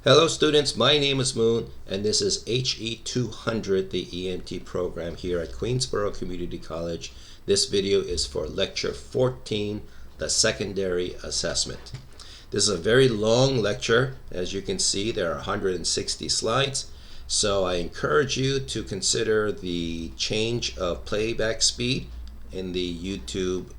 Hello students, my name is Moon and this is He200, the EMT program here at Queensborough Community College. This video is for lecture 14, the secondary assessment. This is a very long lecture. As you can see, there are 160 slides. So I encourage you to consider the change of playback speed in the YouTube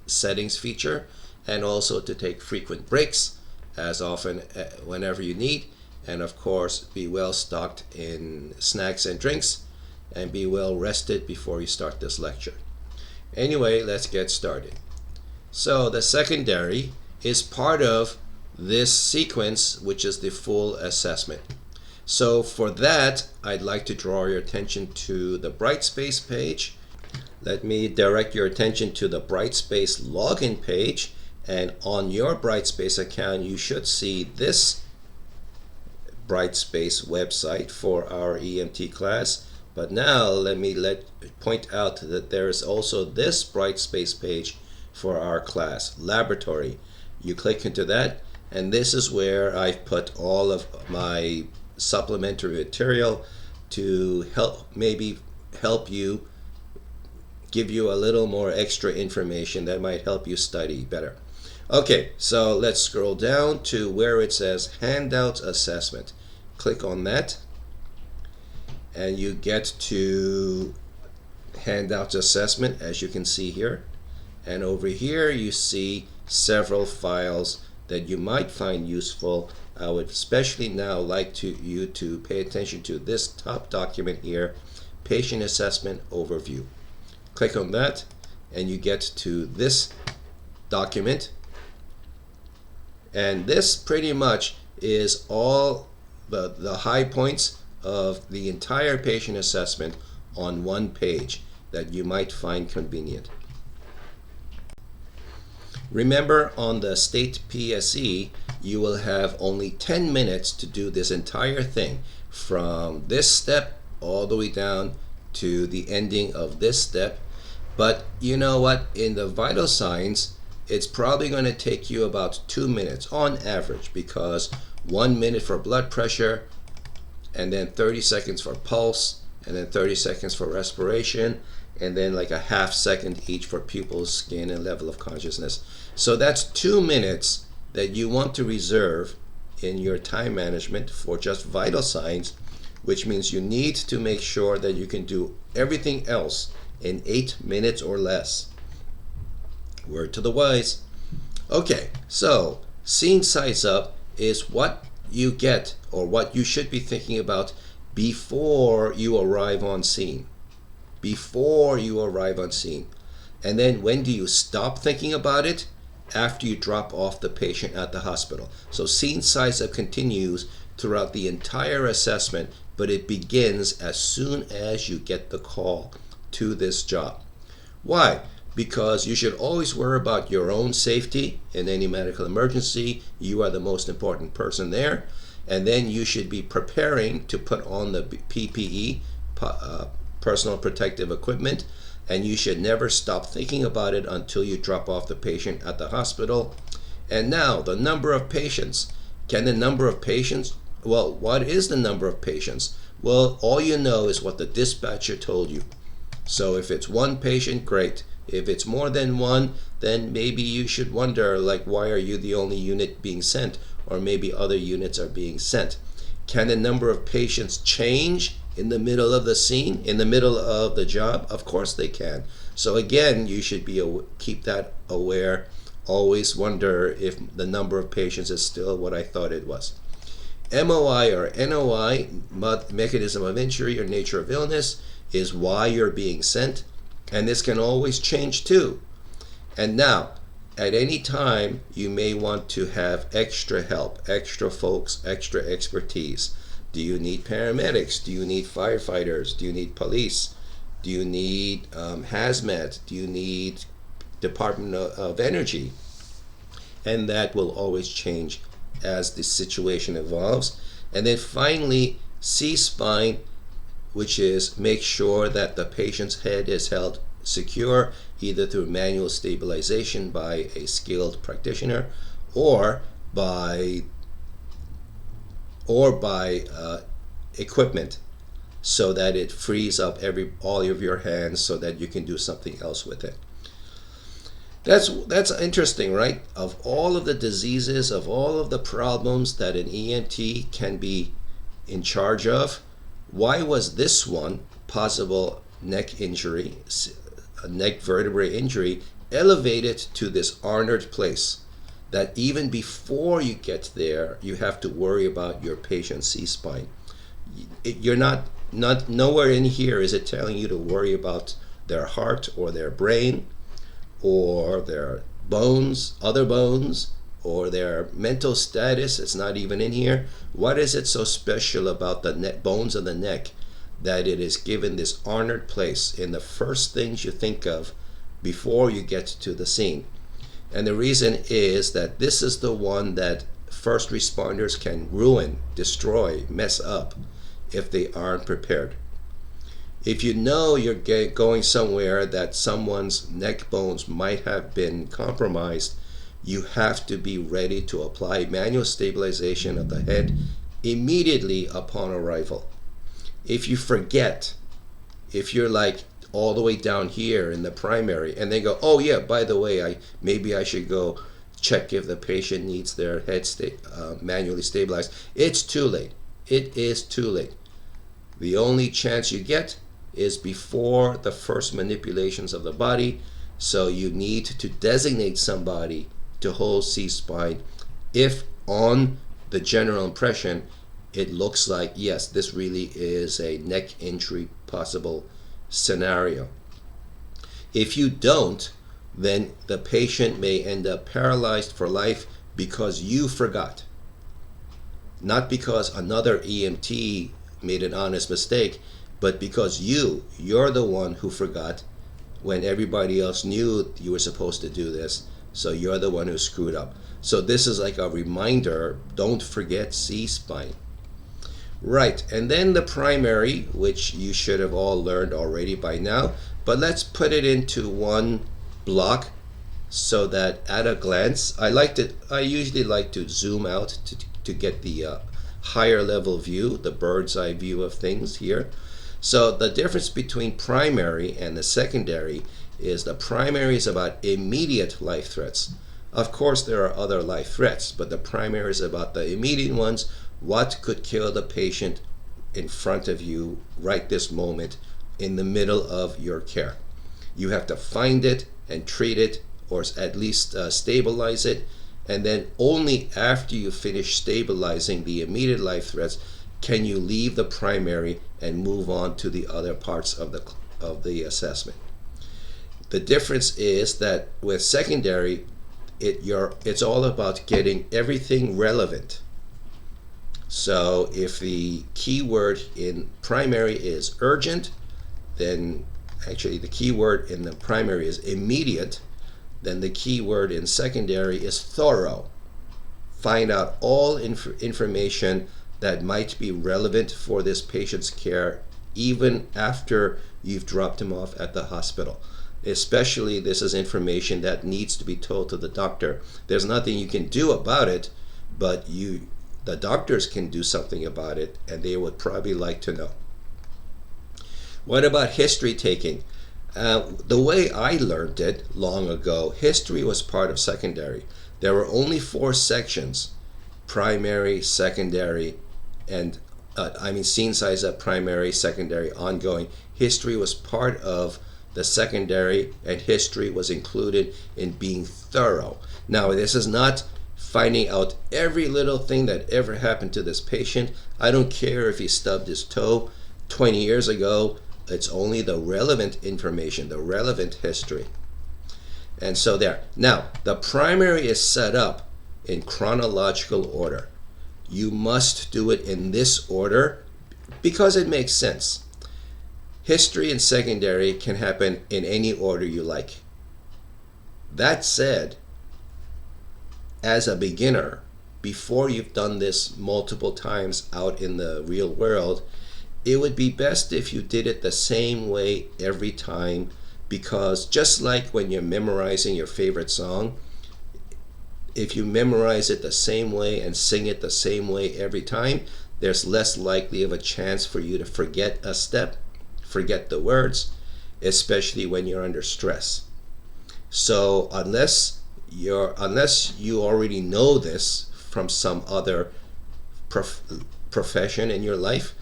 settings feature, and also to take frequent breaks as often whenever you need, and of course be well stocked in snacks and drinks and be well rested before you start this lecture. Anyway, let's get started. So the secondary is part of this sequence, which is the full assessment. So for that, I'd like to draw your attention to the Brightspace page. Let me direct your attention to the Brightspace login page, and on your Brightspace account you should see this Brightspace website for our EMT class. But now let me point out that there is also this Brightspace page for our class, Laboratory. You click into that, and this is where I've put all of my supplementary material to help you, give you a little more extra information that might help you study better. Okay, so let's scroll down to where it says Handouts Assessment. Click on that and you get to Handouts Assessment, as you can see here. And over here you see several files that you might find useful. I would especially now like you to pay attention to this top document here, Patient Assessment Overview. Click on that and you get to this document, and this pretty much is all the high points of the entire patient assessment on one page that you might find convenient. Remember, on the state PSE you will have only 10 minutes to do this entire thing, from this step all the way down to the ending of this step. But you know what, in the vital signs it's probably going to take you about 2 minutes on average, because 1 minute for blood pressure, and then 30 seconds for pulse, and then 30 seconds for respiration, and then like a half second each for pupil, skin, and level of consciousness. So that's 2 minutes that you want to reserve in your time management for just vital signs, which means you need to make sure that you can do everything else in 8 minutes or less. Word to the wise. Okay, so scene size up is what you get, or what you should be thinking about before you arrive on scene. Before you arrive on scene. And then when do you stop thinking about it? After you drop off the patient at the hospital. So scene size up continues throughout the entire assessment, but it begins as soon as you get the call to this job. Why? Because you should always worry about your own safety in any medical emergency. You are the most important person there. And then you should be preparing to put on the PPE, personal protective equipment, and you should never stop thinking about it until you drop off the patient at the hospital. And now, the number of patients. Can the number of patients, well, what is the number of patients? Well, all you know is what the dispatcher told you. So if it's one patient, great. If it's more than one, then maybe you should wonder, like, why are you the only unit being sent? Or maybe other units are being sent. Can the number of patients change in the middle of the scene, in the middle of the job? Of course they can. So again, you should keep that aware. Always wonder if the number of patients is still what I thought it was. MOI or NOI, mechanism of injury or nature of illness, is why you're being sent. And this can always change too. And now, at any time, you may want to have extra help, extra folks, extra expertise. Do you need paramedics? Do you need firefighters? Do you need police? Do you need hazmat? Do you need Department of Energy? And that will always change as the situation evolves. And then finally, C-spine, which is make sure that the patient's head is held secure, either through manual stabilization by a skilled practitioner, or by or by equipment, so that it frees up all of your hands so that you can do something else with it. That's interesting, right? Of all of the diseases, of all of the problems that an EMT can be in charge of, why was this one, possible neck injury, a neck vertebrae injury, elevated to this honored place that even before you get there, you have to worry about your patient's C-spine? You're not nowhere in here is it telling you to worry about their heart or their brain or their bones, other bones, or their mental status. It's not even in here. What is it so special about the bones of the neck that it is given this honored place in the first things you think of before you get to the scene? And the reason is that this is the one that first responders can ruin, destroy, mess up if they aren't prepared. If you know you're going somewhere that someone's neck bones might have been compromised, you have to be ready to apply manual stabilization of the head immediately upon arrival. If you forget, if you're like all the way down here in the primary and they go, oh yeah, by the way, maybe I should go check if the patient needs their head manually stabilized, it's too late. It is too late. The only chance you get is before the first manipulations of the body, so you need to designate somebody to hold C-spine if on the general impression it looks like, yes, this really is a neck injury possible scenario. If you don't, then the patient may end up paralyzed for life because you forgot, not because another EMT made an honest mistake, but because you're the one who forgot when everybody else knew you were supposed to do this, so you're the one who screwed up. So this is like a reminder, don't forget C-spine. Right, and then the primary, which you should have all learned already by now, but let's put it into one block so that at a glance, I usually like to zoom out to get the higher level view, the bird's eye view of things here. So the difference between primary and the secondary is the primary is about immediate life threats. Of course, there are other life threats, but the primary is about the immediate ones. What could kill the patient in front of you right this moment in the middle of your care? You have to find it and treat it, or at least stabilize it, and then only after you finish stabilizing the immediate life threats can you leave the primary and move on to the other parts of the assessment. The difference is that with secondary, it's all about getting everything relevant. So if the keyword in primary is urgent, then actually the keyword in the primary is immediate, then the keyword in secondary is thorough. Find out all information that might be relevant for this patient's care even after you've dropped him off at the hospital. Especially this is information that needs to be told to the doctor. There's nothing you can do about it, but the doctors can do something about it, and they would probably like to know. What about history taking? The way I learned it long ago, history was part of secondary. There were only 4 sections: primary, secondary, and scene size up, primary, secondary, ongoing. History was part of the secondary, and history was included in being thorough. Now, this is not finding out every little thing that ever happened to this patient. I don't care if he stubbed his toe 20 years ago. It's only the relevant information, the relevant history. And so there. Now, the primary is set up in chronological order. You must do it in this order because it makes sense. History and secondary can happen in any order you like. That said, as a beginner, before you've done this multiple times out in the real world, it would be best if you did it the same way every time, because just like when you're memorizing your favorite song, if you memorize it the same way and sing it the same way every time, there's less likely of a chance for you to forget a step, forget the words, especially when you're under stress. So unless you already know this from some other profession in your life,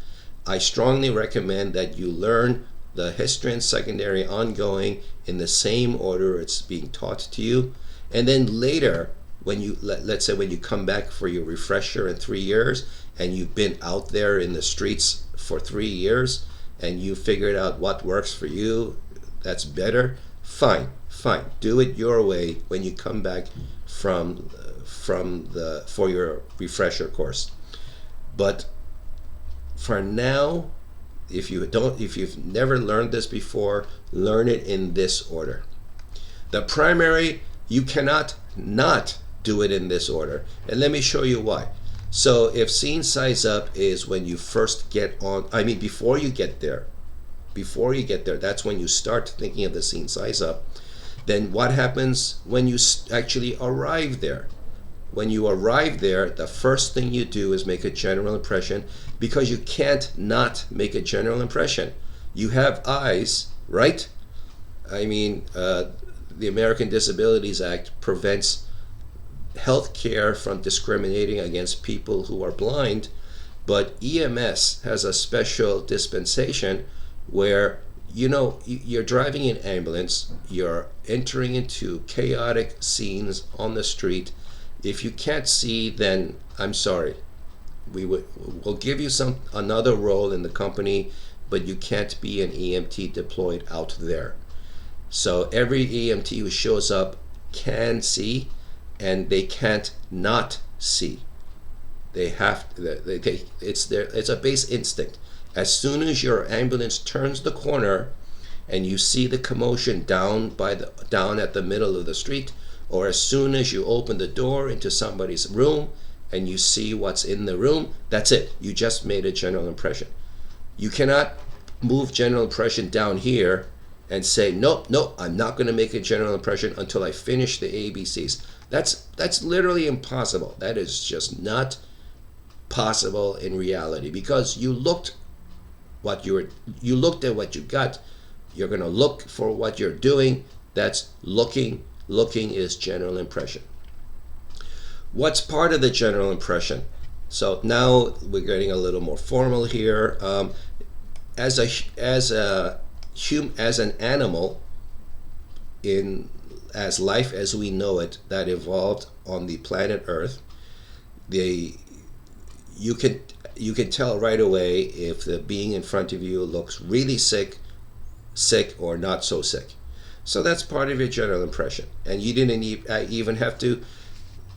I strongly recommend that you learn the history and secondary ongoing in the same order it's being taught to you. And then later, when you let's say when you come back for your refresher in 3 years, and you've been out there in the streets for 3 years, and you figured out what works for you, that's better. Fine, do it your way when you come back for your refresher course. But for now, if you've never learned this before, learn it in this order. The primary, you cannot not do it in this order, and let me show you why. So if scene size up is when you first get on, before you get there, that's when you start thinking of the scene size up. Then what happens when you actually arrive there? When you arrive there, the first thing you do is make a general impression, because you can't not make a general impression. You have eyes, right? The American Disabilities Act prevents health care from discriminating against people who are blind, but EMS has a special dispensation where, you're driving an ambulance, you're entering into chaotic scenes on the street. If you can't see, then I'm sorry. We'll give you another role in the company, but you can't be an EMT deployed out there. So every EMT who shows up can see, and they can't not see. They have it's a base instinct. As soon as your ambulance turns the corner and you see the commotion down at the middle of the street, or as soon as you open the door into somebody's room and you see what's in the room, that's it. You just made a general impression. You cannot move general impression down here and say, nope, I'm not going to make a general impression until I finish the ABCs. That's literally impossible. That is just not possible in reality, because you looked at what you got. You're going to look for what you're doing. That's looking. Looking is general impression. What's part of the general impression? So now we're getting a little more formal here. As an animal, as life as we know it, that evolved on the planet Earth, you can tell right away if the being in front of you looks really sick, or not so sick. So that's part of your general impression. And you didn't even have to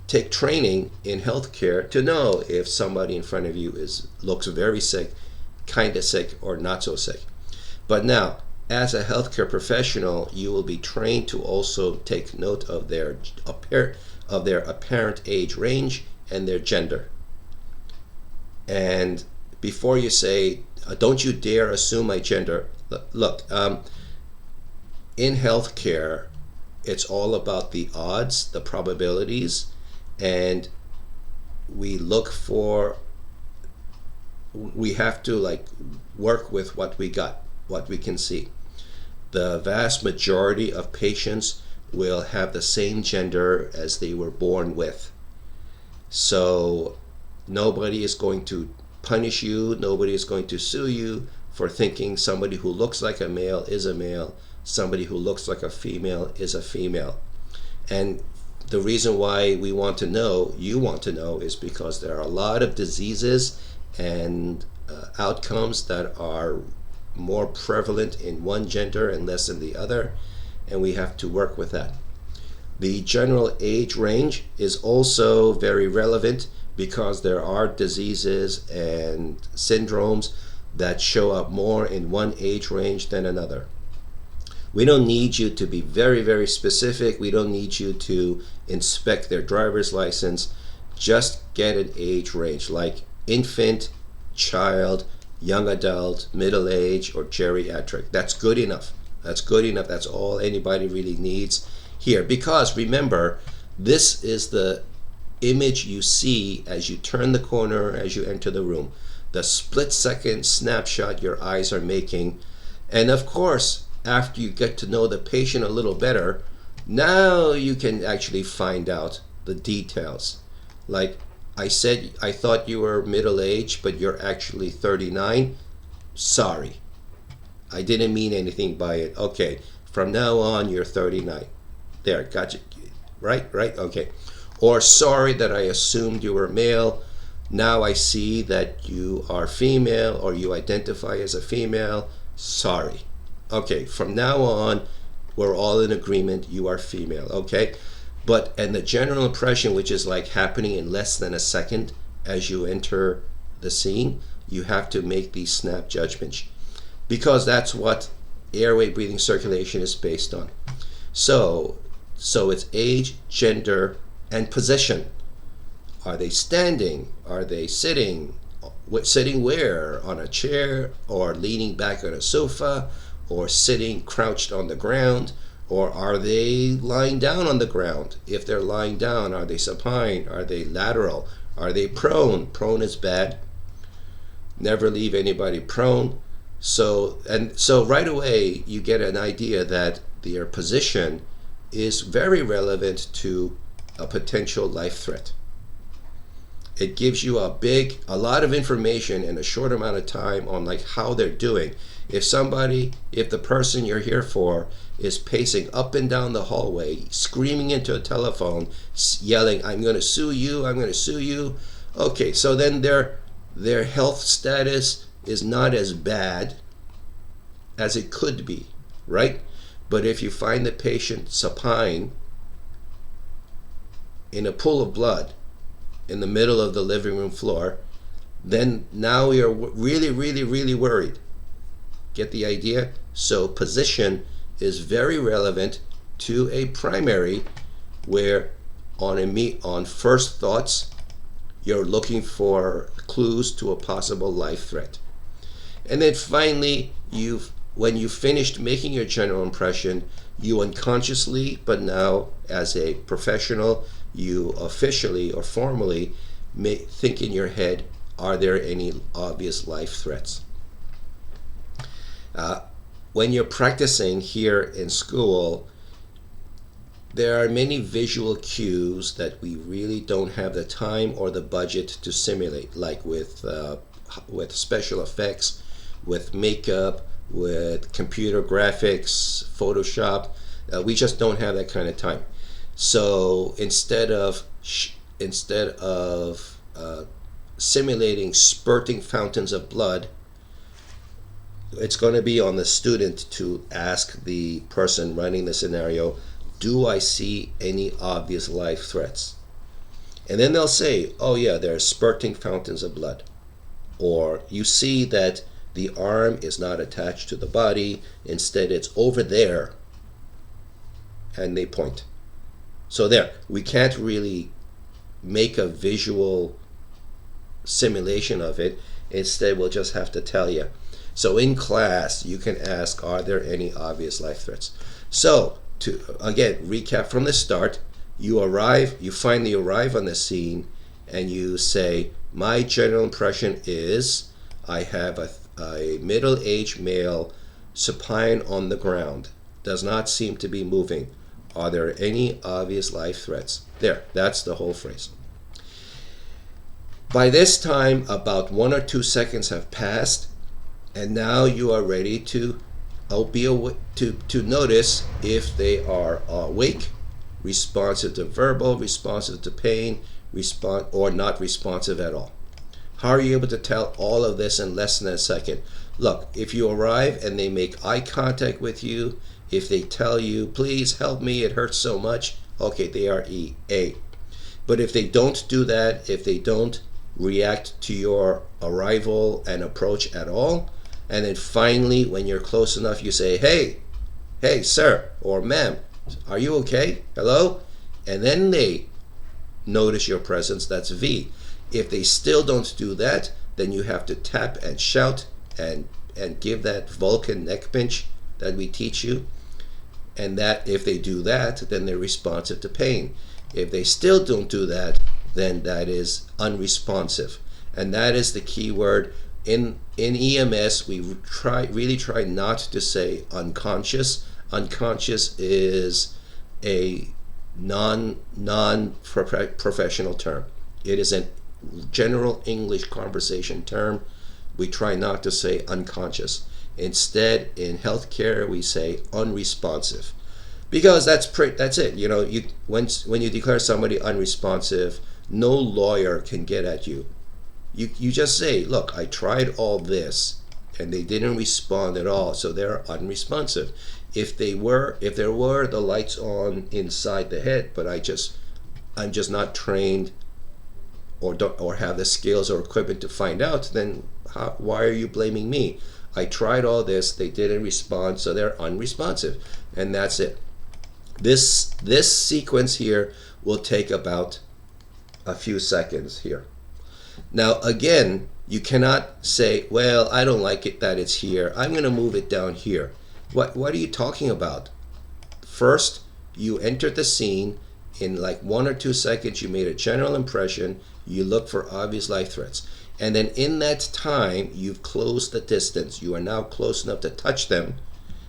take training in healthcare to know if somebody in front of you looks very sick, kind of sick, or not so sick. But now, as a healthcare professional, you will be trained to also take note of their apparent age range and their gender. And before you say, don't you dare assume my gender, look, in healthcare, it's all about the odds, the probabilities, and we have to work with what we got, what we can see. The vast majority of patients will have the same gender as they were born with. So nobody is going to punish you, nobody is going to sue you for thinking somebody who looks like a male is a male, somebody who looks like a female is a female. And the reason why you want to know, is because there are a lot of diseases and outcomes that are more prevalent in one gender and less in the other, and we have to work with that. The general age range is also very relevant, because there are diseases and syndromes that show up more in one age range than another. We don't need you to be very, very specific. We don't need you to inspect their driver's license. Just get an age range, like infant, child, young adult, middle age, or geriatric. That's good enough. That's all anybody really needs here. Because remember, This is the image you see as you turn the corner, as you enter the room. The split-second snapshot your eyes are making. And of course, after you get to know the patient a little better, now you can actually find out the details. Like I said, I thought you were middle-aged, but you're actually 39. Sorry, I didn't mean anything by it. Okay, from now on, you're 39. There, gotcha. Right, okay. Or sorry that I assumed you were male. Now I see that you are female, or you identify as a female. Sorry. Okay, from now on, we're all in agreement, you are female, okay? But, and the general impression, which is like happening in less than a second as you enter the scene, you have to make these snap judgments, because that's what airway, breathing, circulation is based on. So it's age, gender, and position. Are they standing? Are they sitting? Sitting where? On a chair, or leaning back on a sofa, or sitting crouched on the ground? Or are they lying down on the ground? If they're lying down, are they supine? Are they lateral? Are they prone? Prone is bad. Never leave anybody prone. So right away you get an idea that their position is very relevant to a potential life threat. It gives you a lot of information in a short amount of time on like how they're doing. If the person you're here for is pacing up and down the hallway, screaming into a telephone, yelling, "I'm going to sue you, I'm going to sue you." Okay, so then their health status is not as bad as it could be, right? But if you find the patient supine in a pool of blood in the middle of the living room floor, then now you're really, really, really worried. Get the idea? So position is very relevant to a primary, where on first thoughts, you're looking for clues to a possible life threat. And then finally, when you finished making your general impression, you unconsciously, but now as a professional, you officially or formally think in your head, are there any obvious life threats? When you're practicing here in school, there are many visual cues that we really don't have the time or the budget to simulate, like with special effects, with makeup, with computer graphics, Photoshop. We just don't have that kind of time. So instead of simulating spurting fountains of blood, it's going to be on the student to ask the person running the scenario, do I see any obvious life threats? And then they'll say, oh yeah, there are spurting fountains of blood. Or you see that the arm is not attached to the body, instead it's over there, and they point. So there, we can't really make a visual simulation of it. Instead, we'll just have to tell you. So in class, you can ask, are there any obvious life threats? So to, again, recap from the start, you finally arrive on the scene, and you say, my general impression is I have a middle-aged male supine on the ground, does not seem to be moving. Are there any obvious life threats? There, that's the whole phrase. By this time, about 1 or 2 seconds have passed, and now you are ready to notice if they are awake, responsive to verbal, responsive to pain, or not responsive at all. How are you able to tell all of this in less than a second? Look, if you arrive and they make eye contact with you, if they tell you, please help me, it hurts so much, okay, they are A. But if they don't do that, if they don't react to your arrival and approach at all, and then finally, when you're close enough, you say, hey, sir, or ma'am, are you okay? Hello? And then they notice your presence, that's V. If they still don't do that, then you have to tap and shout and give that Vulcan neck pinch that we teach you. And that if they do that, then they're responsive to pain. If they still don't do that, then that is unresponsive. And that is the key word. In EMS, we really try not to say unconscious. Unconscious is a non-professional term. It is a general English conversation term. We try not to say unconscious. Instead, in healthcare, we say unresponsive, because that's it. You know, when you declare somebody unresponsive, no lawyer can get at you. You just say, look, I tried all this and they didn't respond at all, so they're unresponsive. If there were the lights on inside the head, but I'm just not trained or have the skills or equipment to find out, then why are you blaming me? I tried all this, they didn't respond, so they're unresponsive, and that's it. This sequence here will take about a few seconds here. Now again, you cannot say, well, I don't like it that it's here, I'm going to move it down here. What are you talking about? First, you entered the scene. In like 1 or 2 seconds, you made a general impression. You look for obvious life threats. And then in that time, you've closed the distance. You are now close enough to touch them.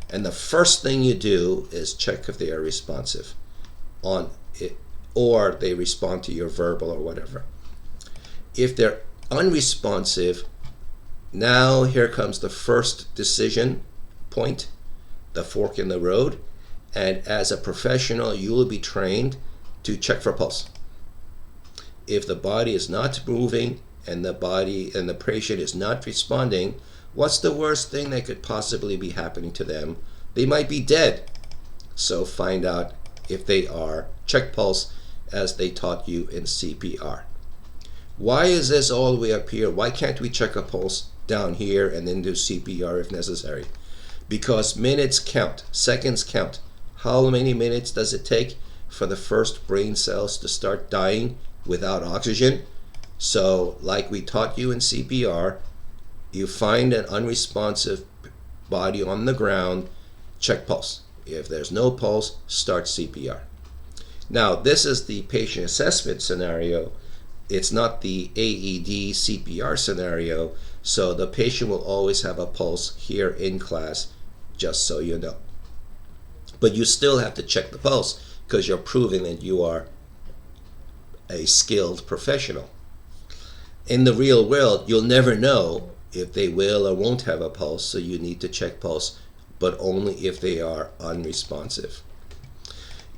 And the first thing you do is check if they are responsive on it, or they respond to your verbal or whatever. If they're unresponsive, now here comes the first decision point, the fork in the road. And as a professional, you will be trained to check for pulse. If the body is not moving and the patient is not responding, what's the worst thing that could possibly be happening to them? They might be dead. So find out if they are. Check pulse as they taught you in CPR. Why is this all the way up here? Why can't we check a pulse down here and then do CPR if necessary? Because minutes count, seconds count. How many minutes does it take for the first brain cells to start dying without oxygen? So, like we taught you in CPR, you find an unresponsive body on the ground, check pulse. If there's no pulse, start CPR. Now, this is the patient assessment scenario. It's not the AED CPR scenario, so the patient will always have a pulse here in class, just so you know. But you still have to check the pulse because you're proving that you are a skilled professional. In the real world, you'll never know if they will or won't have a pulse, so you need to check pulse, but only if they are unresponsive.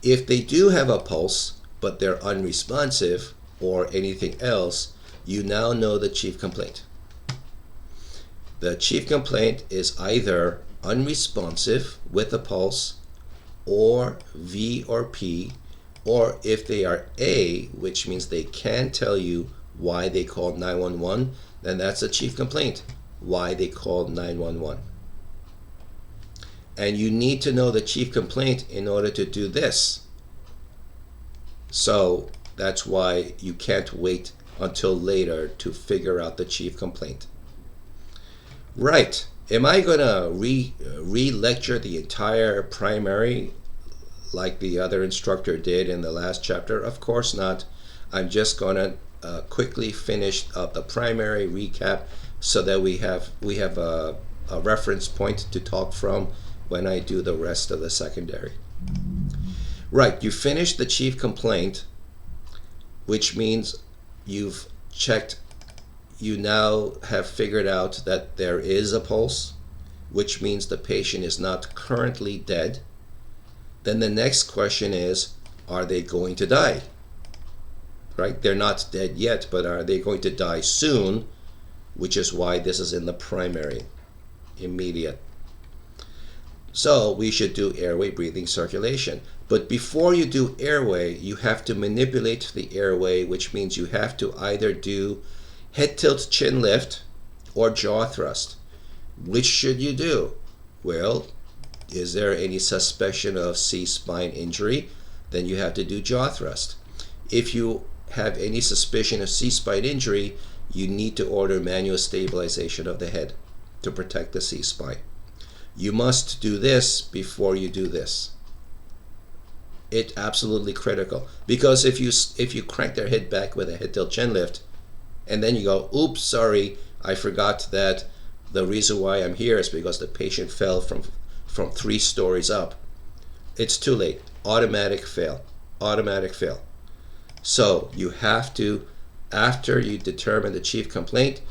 If they do have a pulse, but they're unresponsive or anything else, you now know the chief complaint. The chief complaint is either unresponsive with a pulse, or V or P, or if they are A, which means they can tell you why they called 911, then that's a chief complaint, why they called 911. And you need to know the chief complaint in order to do this. So that's why you can't wait until later to figure out the chief complaint. Right. Am I going to re-lecture the entire primary like the other instructor did in the last chapter? Of course not. I'm just going to quickly finish up the primary recap so that we have a reference point to talk from when I do the rest of the secondary. Right, you finished the chief complaint, which means you've checked. You now have figured out that there is a pulse, which means the patient is not currently dead. Then the next question is, are they going to die? Right? They're not dead yet, but are they going to die soon? Which is why this is in the primary, immediate. So we should do airway, breathing, circulation. But before you do airway, you have to manipulate the airway, which means you have to either do head tilt, chin lift, or jaw thrust. Which should you do? Well, is there any suspicion of C-spine injury? Then you have to do jaw thrust. If you have any suspicion of C-spine injury, you need to order manual stabilization of the head to protect the C-spine. You must do this before you do this. It absolutely critical, because if you crank their head back with a head tilt chin lift, and then you go, oops, sorry, I forgot that the reason why I'm here is because the patient fell from 3 stories up. It's too late. Automatic fail. Automatic fail. So you have to, after you determine the chief complaint,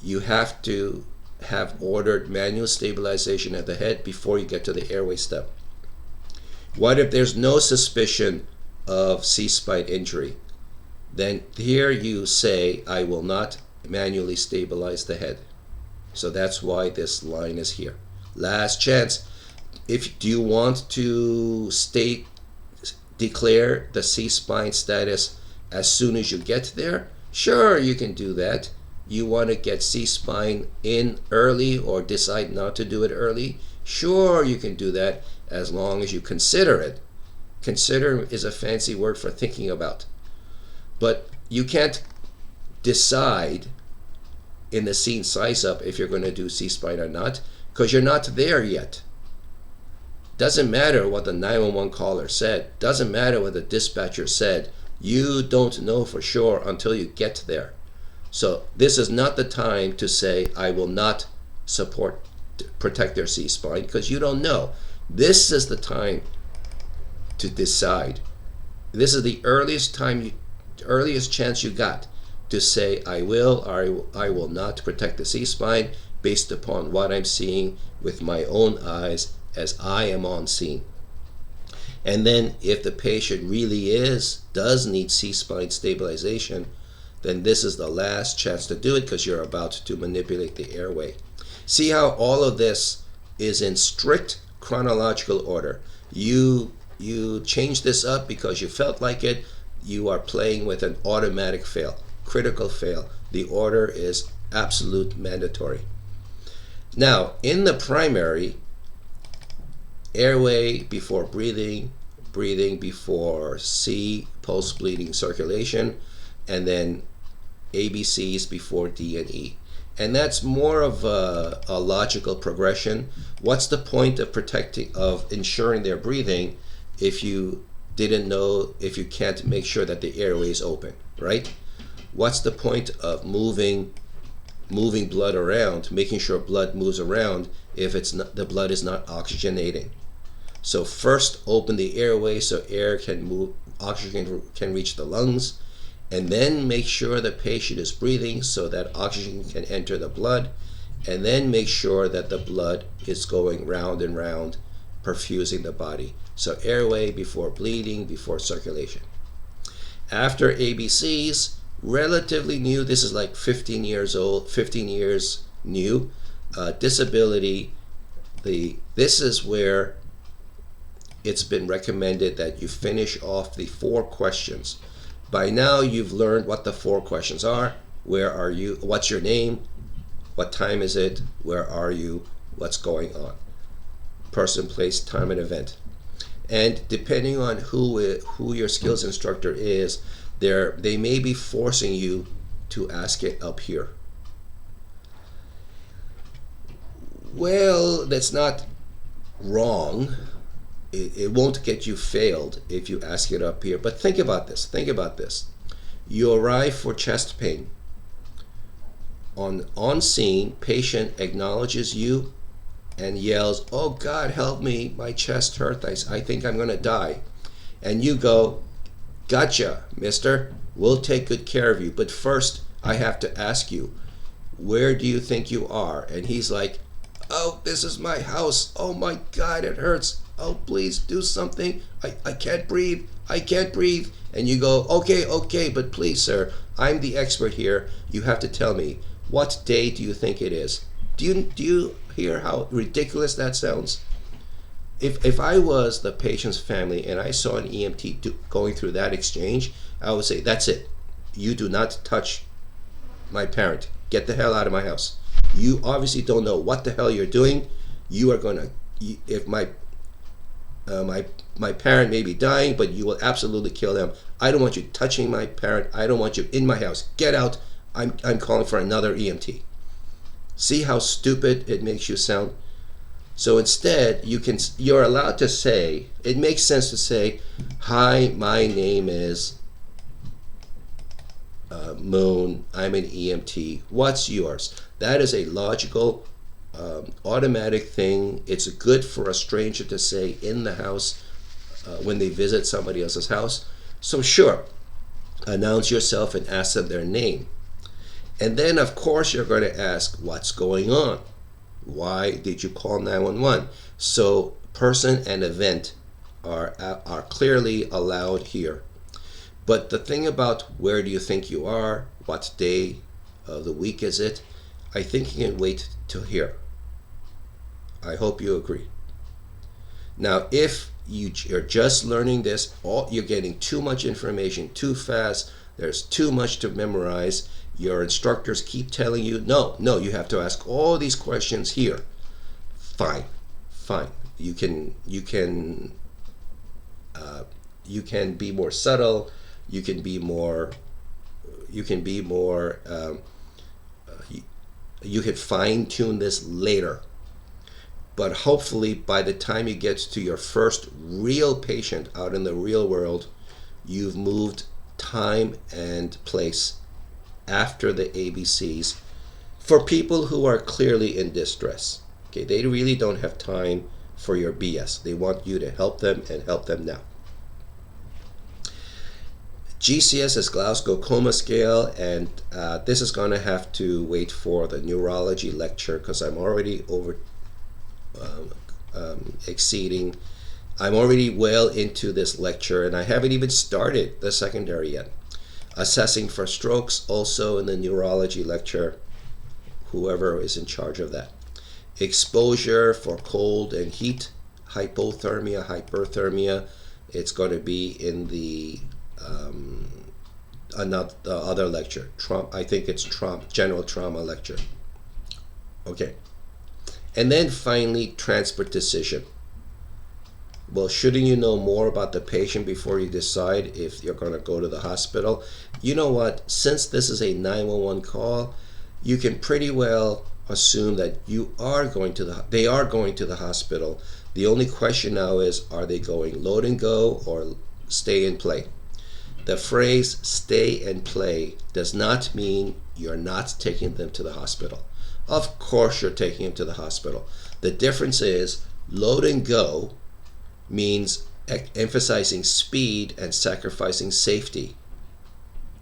you have to have ordered manual stabilization of the head before you get to the airway step. What if there's no suspicion of C-spine injury? Then here you say, I will not manually stabilize the head. So that's why this line is here. Last chance. Do you want to declare the C-spine status as soon as you get there? Sure, you can do that. You want to get C-spine in early or decide not to do it early? Sure, you can do that as long as you consider it. Consider is a fancy word for thinking about. But you can't decide in the scene size up if you're going to do C-spine or not, because you're not there yet. Doesn't matter what the 911 caller said. Doesn't matter what the dispatcher said. You don't know for sure until you get there. So this is not the time to say, I will not protect their C-spine, because you don't know. This is the time to decide. This is the earliest chance you got to say, I will or I will not protect the C-spine based upon what I'm seeing with my own eyes as I am on scene. And then if the patient really does need C-spine stabilization, then this is the last chance to do it, because you're about to manipulate the airway. See how all of this is in strict chronological order. You change this up because you felt like it. You are playing with an automatic fail, critical fail. The order is absolute mandatory. Now, in the primary, airway before breathing, breathing before C, post-bleeding circulation, and then ABCs before D and E. And that's more of a logical progression. What's the point of ensuring their breathing if you can't make sure that the airway is open, right? What's the point of moving blood around, making sure blood moves around if the blood is not oxygenating? So first open the airway so air can move, oxygen can reach the lungs, and then make sure the patient is breathing so that oxygen can enter the blood, and then make sure that the blood is going round and round, perfusing the body. So airway before bleeding, before circulation. After ABCs, relatively new, this is like 15 years old, 15 years new, disability. This is where it's been recommended that you finish off the 4 questions. By now you've learned what the 4 questions are. Where are you? What's your name? What time is it? Where are you? What's going on? Person, place, time, and event. And depending on who your skills instructor is, they may be forcing you to ask it up here. Well, that's not wrong. It won't get you failed if you ask it up here. But think about this. Think about this. You arrive for chest pain. On scene, patient acknowledges you and yells, "Oh God, help me, my chest hurts, I think I'm gonna die." And you go, "Gotcha, mister, we'll take good care of you, but first I have to ask you, where do you think you are?" And he's like, "Oh, this is my house. Oh my God, it hurts. Oh, please do something. I can't breathe. I can't breathe." And you go, okay, but please, sir, I'm the expert here. You have to tell me, what day do you think it is? Do you hear how ridiculous that sounds? If I was the patient's family and I saw an EMT going through that exchange, I would say, that's it. You do not touch my parent. Get the hell out of my house. You obviously don't know what the hell you're doing. You are gonna, if my parent may be dying, but you will absolutely kill them. I don't want you touching my parent. I don't want you in my house. Get out. I'm calling for another EMT. See how stupid it makes you sound? So instead, you're allowed to say, it makes sense to say, hi, my name is Moon, I'm an EMT, what's yours? That is a logical, automatic thing. It's good for a stranger to say in the house when they visit somebody else's house. So sure, announce yourself and ask them their name. And then, of course, you're going to ask, what's going on? Why did you call 911? So person and event are clearly allowed here. But the thing about where do you think you are, what day of the week is it, I think you can wait till here. I hope you agree. Now, if you're just learning this, you're getting too much information too fast, there's too much to memorize, your instructors keep telling you, no, you have to ask all these questions here. Fine. You can be more subtle. You can be more. You can fine tune this later. But hopefully, by the time you get to your first real patient out in the real world, you've moved time and place after the ABCs for people who are clearly in distress. Okay, they really don't have time for your BS. They want you to help them and help them now. GCS is Glasgow Coma Scale, and this is going to have to wait for the neurology lecture because I'm already exceeding. I'm already well into this lecture, and I haven't even started the secondary yet. Assessing for strokes, also in the neurology lecture, whoever is in charge of that. Exposure for cold and heat, hypothermia, hyperthermia, it's going to be in the other lecture. I think it's general trauma lecture. Okay. And then finally, transport decision. Well, shouldn't you know more about the patient before you decide if you're going to go to the hospital? You know what? Since this is a 911 call, you can pretty well assume that they are going to the hospital. The only question now is, are they going load and go or stay and play? The phrase stay and play does not mean you're not taking them to the hospital. Of course you're taking them to the hospital. The difference is load and go means emphasizing speed and sacrificing safety.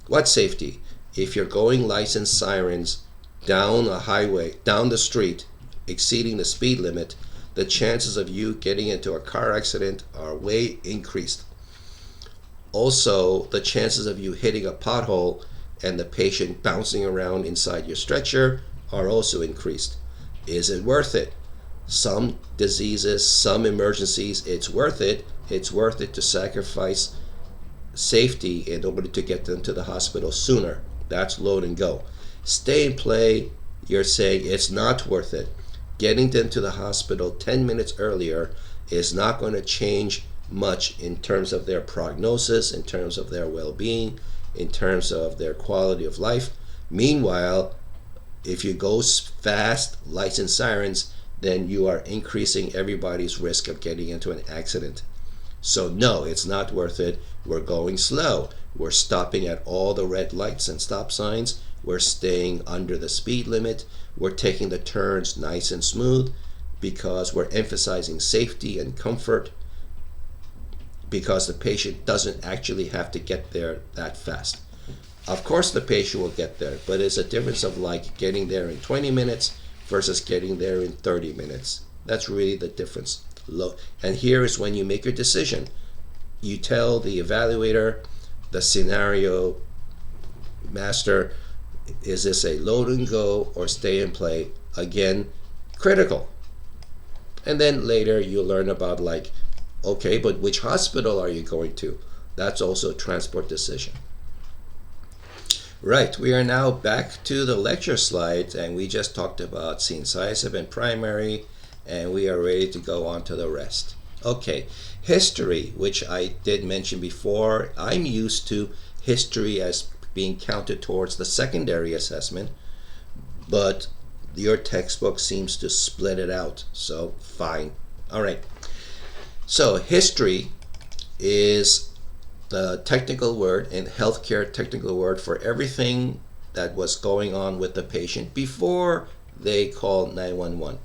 What safety? If you're going licensed sirens down a highway, down the street, exceeding the speed limit, the chances of you getting into a car accident are way increased. Also, the chances of you hitting a pothole and the patient bouncing around inside your stretcher are also increased. Is it worth it? Some diseases, some emergencies, it's worth it. It's worth it to sacrifice safety in order to get them to the hospital sooner. That's load and go. Stay and play, you're saying it's not worth it. Getting them to the hospital 10 minutes earlier is not going to change much in terms of their prognosis, in terms of their well-being, in terms of their quality of life. Meanwhile, if you go fast, lights and sirens, then you are increasing everybody's risk of getting into an accident. So no, it's not worth it. We're going slow. We're stopping at all the red lights and stop signs. We're staying under the speed limit. We're taking the turns nice and smooth because we're emphasizing safety and comfort, because the patient doesn't actually have to get there that fast. Of course the patient will get there, but it's a difference of like getting there in 20 minutes versus getting there in 30 minutes. That's really the difference. And here is when you make your decision. You tell the evaluator, the scenario master, is this a load and go or stay and play? Again, critical. And then later you learn about like, okay, but which hospital are you going to? That's also a transport decision. Right, we are now back to the lecture slides, and we just talked about incisive and primary, and we are ready to go on to the rest. Okay, history, which I did mention before, I'm used to history as being counted towards the secondary assessment, but your textbook seems to split it out, so fine. All right. So history is the technical word and healthcare technical word for everything that was going on with the patient before they called 911.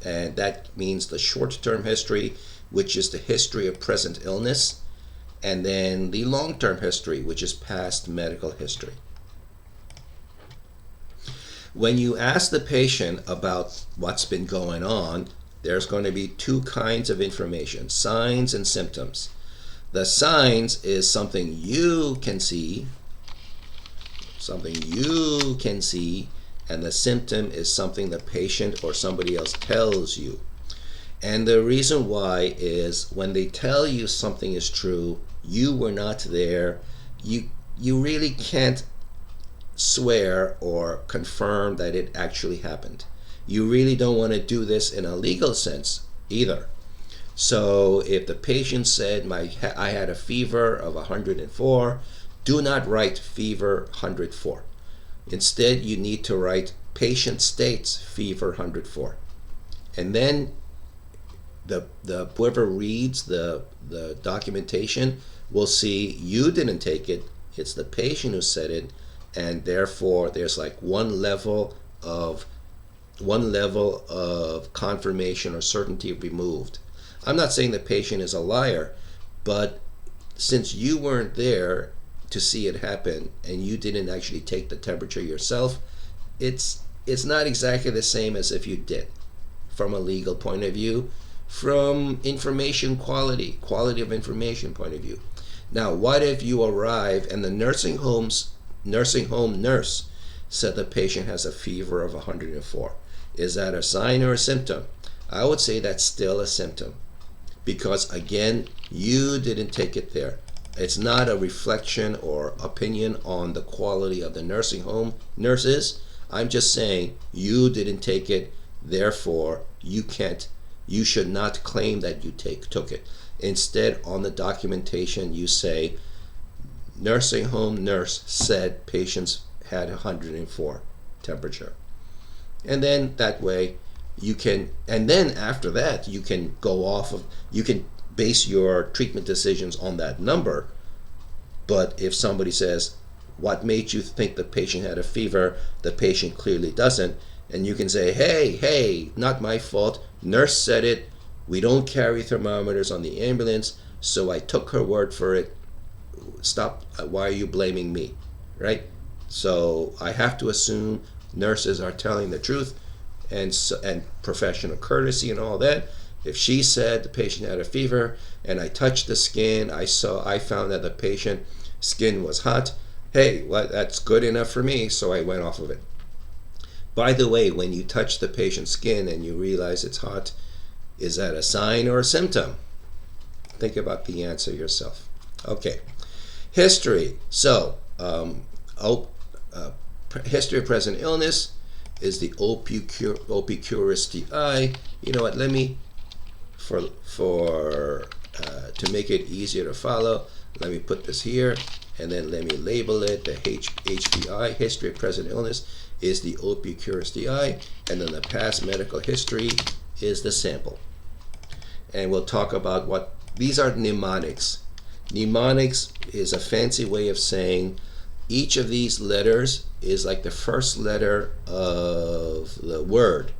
And that means the short-term history, which is the history of present illness, and then the long-term history, which is past medical history. When you ask the patient about what's been going on, there's going to be two kinds of information, signs and symptoms. The signs is something you can see, and the symptom is something the patient or somebody else tells you. And the reason why is when they tell you something is true, you were not there, you really can't swear or confirm that it actually happened. You really don't want to do this in a legal sense either. So if the patient said, I had a fever of 104, do not write fever 104. Instead, you need to write patient states fever 104. And then the whoever reads the documentation will see you didn't take it, it's the patient who said it, and therefore there's like one level of confirmation or certainty removed. I'm not saying the patient is a liar, but since you weren't there to see it happen and you didn't actually take the temperature yourself, it's not exactly the same as if you did from a legal point of view, from information quality of information point of view. Now, what if you arrive and the nursing home nurse said the patient has a fever of 104? Is that a sign or a symptom? I would say that's still a symptom, because again, you didn't take it there. It's not a reflection or opinion on the quality of the nursing home nurses. I'm just saying you didn't take it, therefore you should not claim that you took it. Instead, on the documentation you say nursing home nurse said patients had 104 temperature. And then that way you can, and then after that you can you can base your treatment decisions on that number. But if somebody says, what made you think the patient had a fever? The patient clearly doesn't. And you can say, hey, not my fault. Nurse said it. We don't carry thermometers on the ambulance, so I took her word for it. Stop. Why are you blaming me? Right? So I have to assume nurses are telling the truth, and professional courtesy and all that. If she said the patient had a fever and I touched the skin, I found that the patient skin was hot. Hey, well, that's good enough for me, so I went off of it. By the way, when you touch the patient's skin and you realize it's hot, is that a sign or a symptom? Think about the answer yourself. Okay. History. So, history of present illness is the OP Curious TI. You know what? Let me, to make it easier to follow, let me put this here, and then let me label it the HPI, history of present illness, is the OP Curious TI, and then the past medical history is the sample. And we'll talk about what these are. Mnemonics. Mnemonics is a fancy way of saying each of these letters is like the first letter of the word.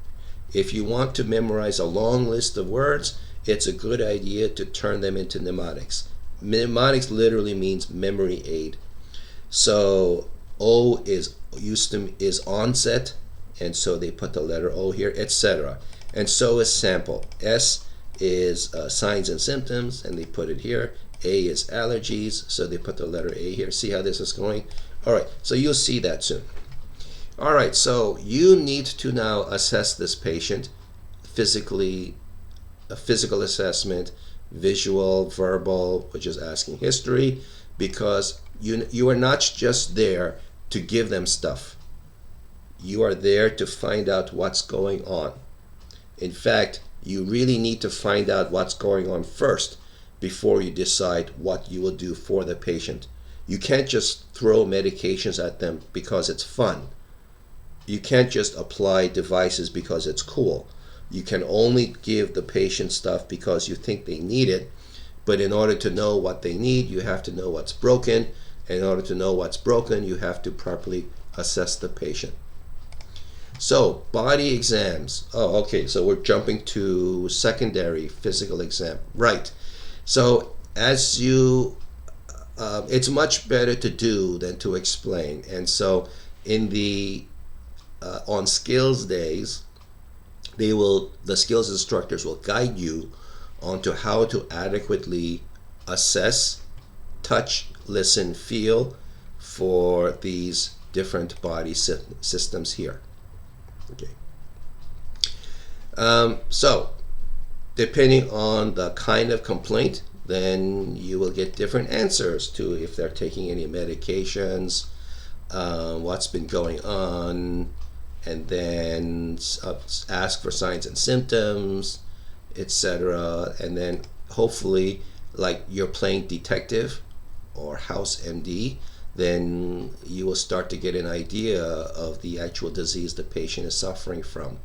If you want to memorize a long list of words, it's a good idea to turn them into mnemonics. Mnemonics literally means memory aid. So O is onset, and so they put the letter O here, etc. And so is sample. S is signs and symptoms, and they put it here. A is allergies, so they put the letter A here. See how this is going? All right, so you'll see that soon. All right, so you need to now assess this patient physically, a physical assessment, visual, verbal, which is asking history, because you are not just there to give them stuff. You are there to find out what's going on. In fact, you really need to find out what's going on first before you decide what you will do for the patient. You can't just throw medications at them because it's fun. you can't just apply devices because it's cool. You can only give the patient stuff because you think they need it. But in order to know what they need, you have to know what's broken. And in order to know what's broken, you have to properly assess the patient. So, body exams. Oh, okay, so we're jumping to secondary physical exam. Right. So, as you, it's much better to do than to explain. And so, in the, on skills days, the skills instructors will guide you onto how to adequately assess, touch, listen, feel for these different body systems here. Okay. So, depending on the kind of complaint, then you will get different answers to if they're taking any medications, what's been going on, and then ask for signs and symptoms, etc. And then hopefully, like you're playing detective or house MD, then you will start to get an idea of the actual disease the patient is suffering from.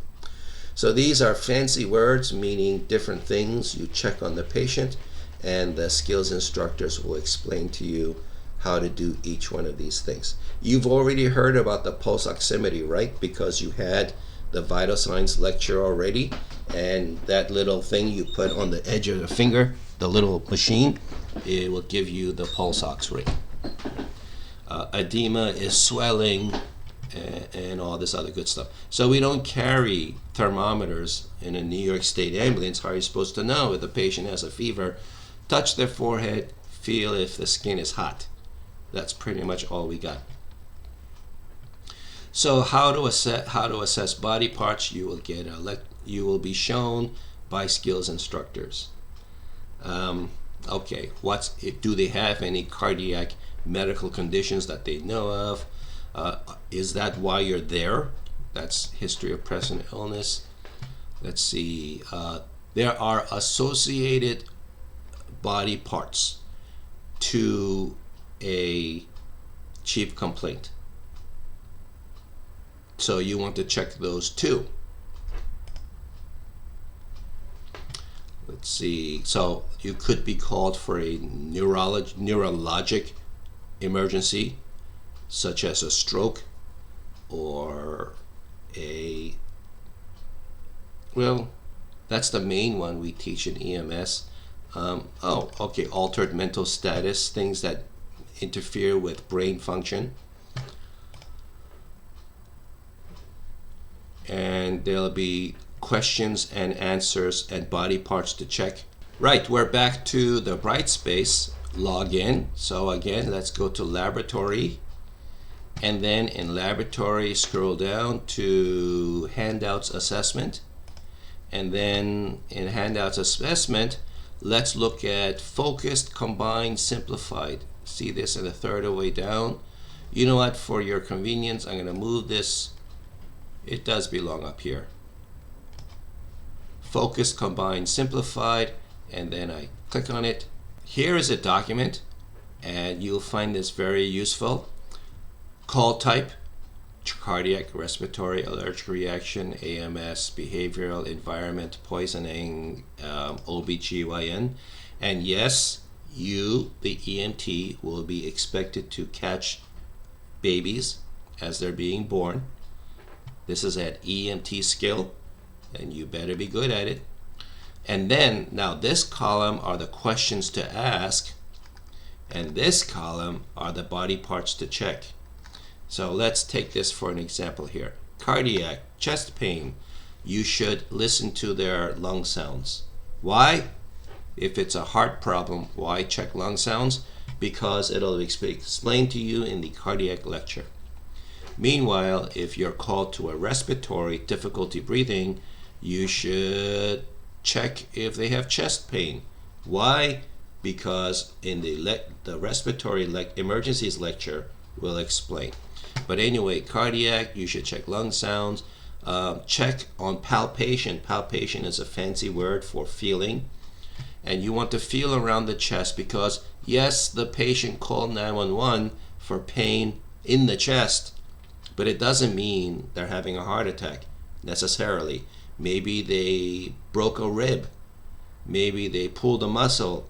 So these are fancy words meaning different things. You check on the patient, and the skills instructors will explain to you how to do each one of these things. You've already heard about the pulse oximetry, right? Because you had the vital signs lecture already, and that little thing you put on the edge of the finger, the little machine, it will give you the pulse ox rate. Edema is swelling and all this other good stuff. So we don't carry thermometers in a New York State ambulance. How are you supposed to know if the patient has a fever? Touch their forehead, feel if the skin is hot. That's pretty much all we got. So how to assess body parts? You will be shown by skills instructors. Okay, do they have any cardiac medical conditions that they know of? Is that why you're there? That's history of present illness. Let's see. There are associated body parts to a chief complaint. So you want to check those too. Let's see. So you could be called for a neurologic emergency, such as a stroke or that's the main one we teach in EMS. Altered mental status, things that interfere with brain function. And there'll be questions and answers and body parts to check. Right, we're back to the Brightspace login. So again, let's go to laboratory, and then in laboratory scroll down to handouts assessment, and then in handouts assessment let's look at focused, combined, simplified. See this in the third way down. You know what, for your convenience I'm going to move this. It does belong up here. Focused, combined, simplified, and then I click on it. Here is a document, and you'll find this very useful. Call type, cardiac, respiratory, allergic reaction, AMS, behavioral, environment, poisoning, OBGYN. And yes, you, the EMT, will be expected to catch babies as they're being born. This is an EMT skill, and you better be good at it. And then, now this column are the questions to ask, and this column are the body parts to check. So let's take this for an example here. Cardiac, chest pain, you should listen to their lung sounds. Why? If it's a heart problem, why check lung sounds? Because it'll be explained to you in the cardiac lecture. Meanwhile, if you're called to a respiratory, difficulty breathing, you should check if they have chest pain. Why? Because in the respiratory emergencies lecture will explain. But anyway, cardiac, you should check lung sounds. Check on palpation. Palpation is a fancy word for feeling. And you want to feel around the chest because, yes, the patient called 911 for pain in the chest. But it doesn't mean they're having a heart attack necessarily. Maybe they broke a rib. Maybe they pulled a muscle.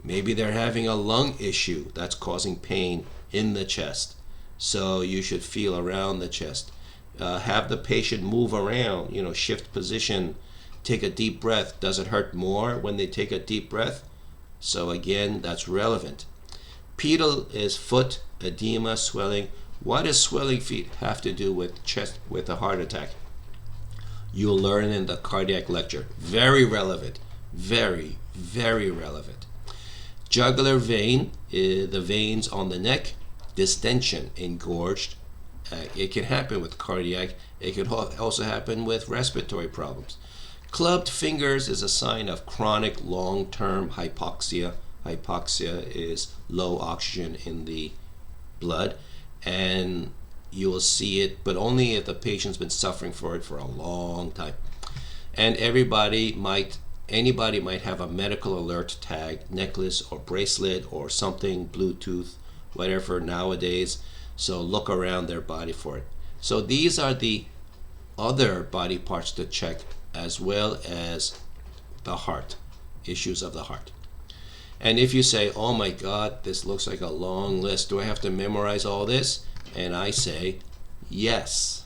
Maybe they're having a lung issue that's causing pain in the chest. So you should feel around the chest. Have the patient move around, shift position, take a deep breath. Does it hurt more when they take a deep breath? So again, that's relevant. Pedal is foot, edema, swelling. What does swelling feet have to do with chest, with a heart attack? You'll learn in the cardiac lecture. Very relevant. Very, very relevant. Jugular vein, the veins on the neck, distension, engorged. It can happen with cardiac. It could also happen with respiratory problems. Clubbed fingers is a sign of chronic long-term hypoxia. Hypoxia is low oxygen in the blood, and you will see it, but only if the patient's been suffering for it for a long time. And anybody might have a medical alert tag, necklace or bracelet or something, Bluetooth, whatever nowadays. So look around their body for it. So these are the other body parts to check, as well as the heart, issues of the heart. And if you say, oh my God, this looks like a long list, do I have to memorize all this? And I say, yes.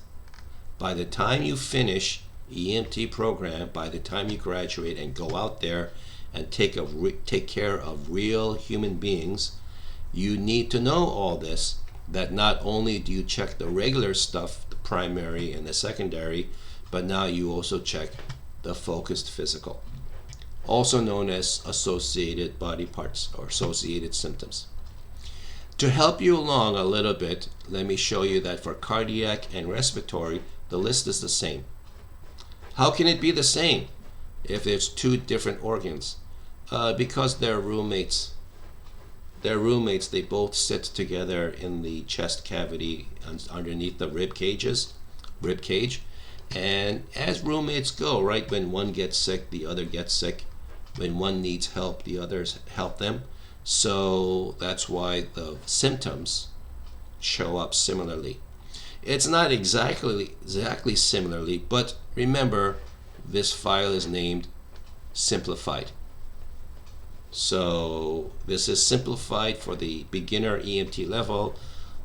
By the time you finish EMT program, by the time you graduate and go out there and take care of real human beings, you need to know all this, that not only do you check the regular stuff, the primary and the secondary, but now you also check the focused physical, also known as associated body parts or associated symptoms. To help you along a little bit, let me show you that for cardiac and respiratory, the list is the same. How can it be the same if there's two different organs? Because they're roommates. They're roommates. They both sit together in the chest cavity underneath the rib cage. And as roommates go, right, when one gets sick, the other gets sick. When one needs help, the others help them. So that's why the symptoms show up similarly. It's not exactly similarly, but remember, this file is named simplified. So this is simplified for the beginner EMT level.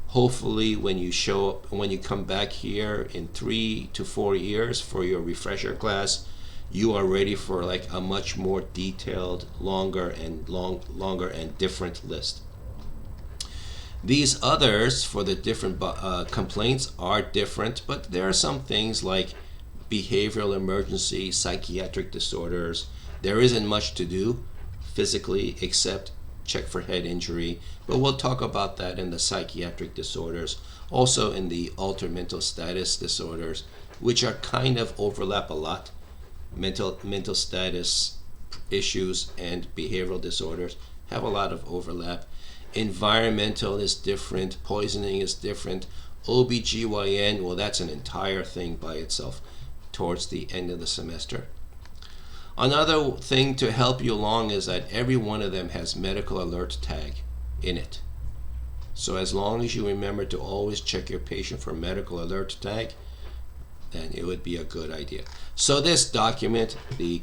Hopefully when you come back here in 3 to 4 years for your refresher class, you are ready for like a much more detailed, longer and different list. These others for the different complaints are different, but there are some things like behavioral emergency, psychiatric disorders. There isn't much to do physically except check for head injury, but we'll talk about that in the psychiatric disorders, also in the altered mental status disorders, which are kind of overlap a lot. Mental status issues and behavioral disorders have a lot of overlap. Environmental is different, poisoning is different. OBGYN, well, that's an entire thing by itself towards the end of the semester. Another thing to help you along is that every one of them has medical alert tag in it. So as long as you remember to always check your patient for medical alert tag, then it would be a good idea. So this document, the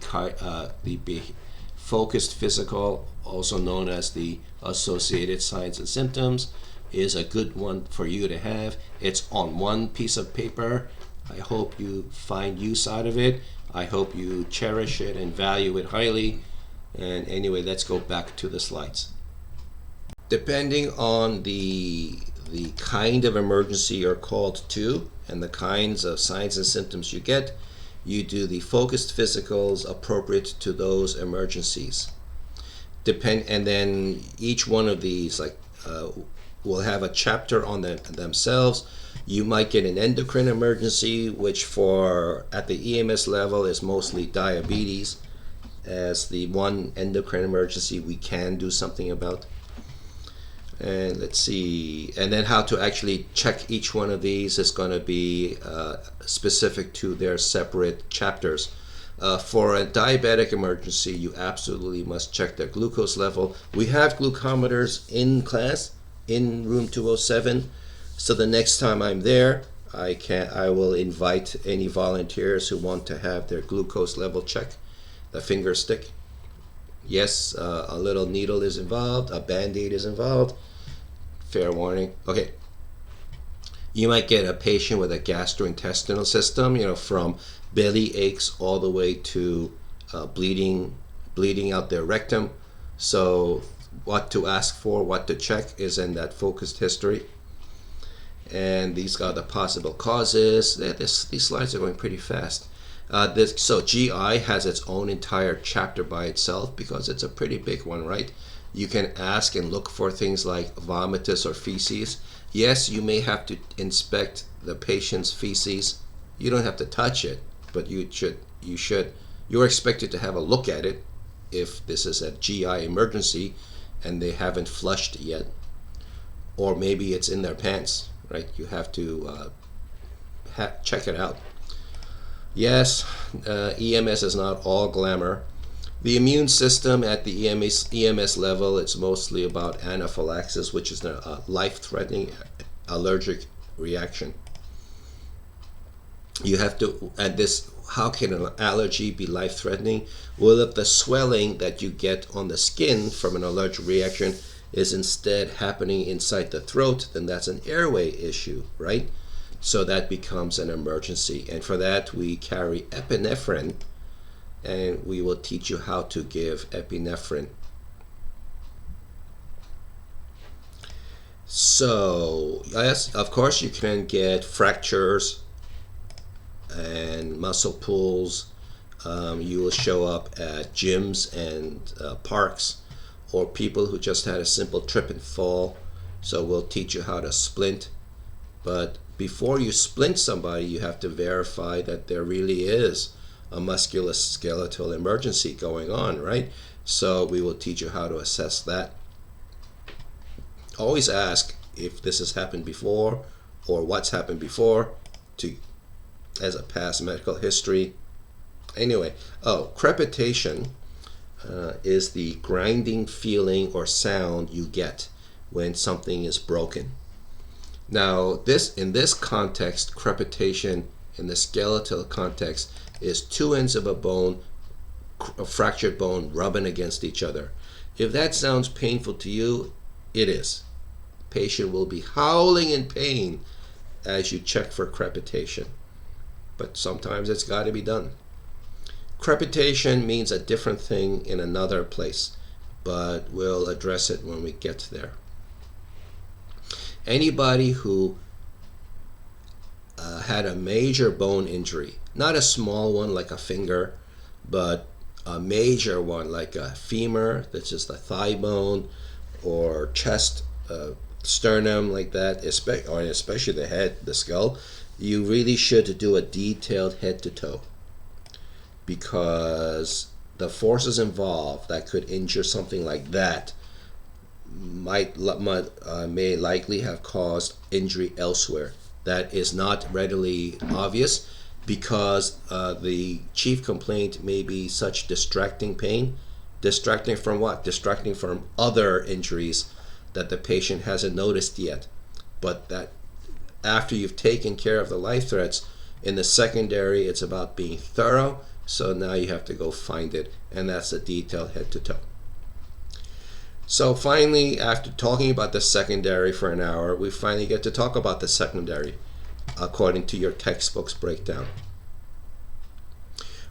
focused physical, also known as the associated signs and symptoms, is a good one for you to have. It's on one piece of paper. I hope you find use out of it. I hope you cherish it and value it highly. And anyway, let's go back to the slides. Depending on the kind of emergency you're called to and the kinds of signs and symptoms you get, you do the focused physicals appropriate to those emergencies. And then each one of these will have a chapter on themselves. You might get an endocrine emergency, which at the EMS level is mostly diabetes, as the one endocrine emergency we can do something about. And let's see, and then how to actually check each one of these is going to be specific to their separate chapters. For a diabetic emergency, you absolutely must check their glucose level. We have glucometers in class, in room 207. So the next time I'm there, I will invite any volunteers who want to have their glucose level checked, the finger stick. Yes, a little needle is involved, a band-aid is involved. Fair warning. Okay. You might get a patient with a gastrointestinal system, from belly aches all the way to bleeding out their rectum. So what to ask for, what to check is in that focused history. And these are the possible causes. These slides are going pretty fast. So GI has its own entire chapter by itself because it's a pretty big one, right? You can ask and look for things like vomitus or feces. Yes, you may have to inspect the patient's feces. You don't have to touch it, but you're expected to have a look at it if this is a GI emergency and they haven't flushed yet, or maybe it's in their pants, right? You have to check it out. Yes, EMS is not all glamour. The immune system at the EMS level, it's mostly about anaphylaxis, which is a life-threatening allergic reaction. You have to, how can an allergy be life-threatening? Well, if the swelling that you get on the skin from an allergic reaction is instead happening inside the throat, then that's an airway issue, right? So that becomes an emergency. And for that, we carry epinephrine, and we will teach you how to give epinephrine. So, yes, of course, you can get fractures and muscle pulls. You will show up at gyms and parks, or people who just had a simple trip and fall. So we'll teach you how to splint. But before you splint somebody, you have to verify that there really is a musculoskeletal emergency going on, right? So we will teach you how to assess that. Always ask if this has happened before or what's happened before as a past medical history. Anyway, crepitation is the grinding feeling or sound you get when something is broken. Now, in this context, crepitation in the skeletal context is two ends of a fractured bone rubbing against each other. If that sounds painful to you, it is. Patient will be howling in pain as you check for crepitation. But sometimes it's got to be done. Crepitation means a different thing in another place, but we'll address it when we get there. Anybody who had a major bone injury, not a small one like a finger, but a major one like a femur, that's just the thigh bone, or chest, sternum, like that, or especially the head, the skull, you really should do a detailed head to toe, because the forces involved that could injure something like that may likely have caused injury elsewhere. That is not readily obvious because the chief complaint may be such distracting pain. Distracting from what? Distracting from other injuries that the patient hasn't noticed yet. But that after you've taken care of the life threats, in the secondary, it's about being thorough. So now you have to go find it, and that's a detailed head to toe. So finally, after talking about the secondary for an hour, we finally get to talk about the secondary according to your textbook's breakdown.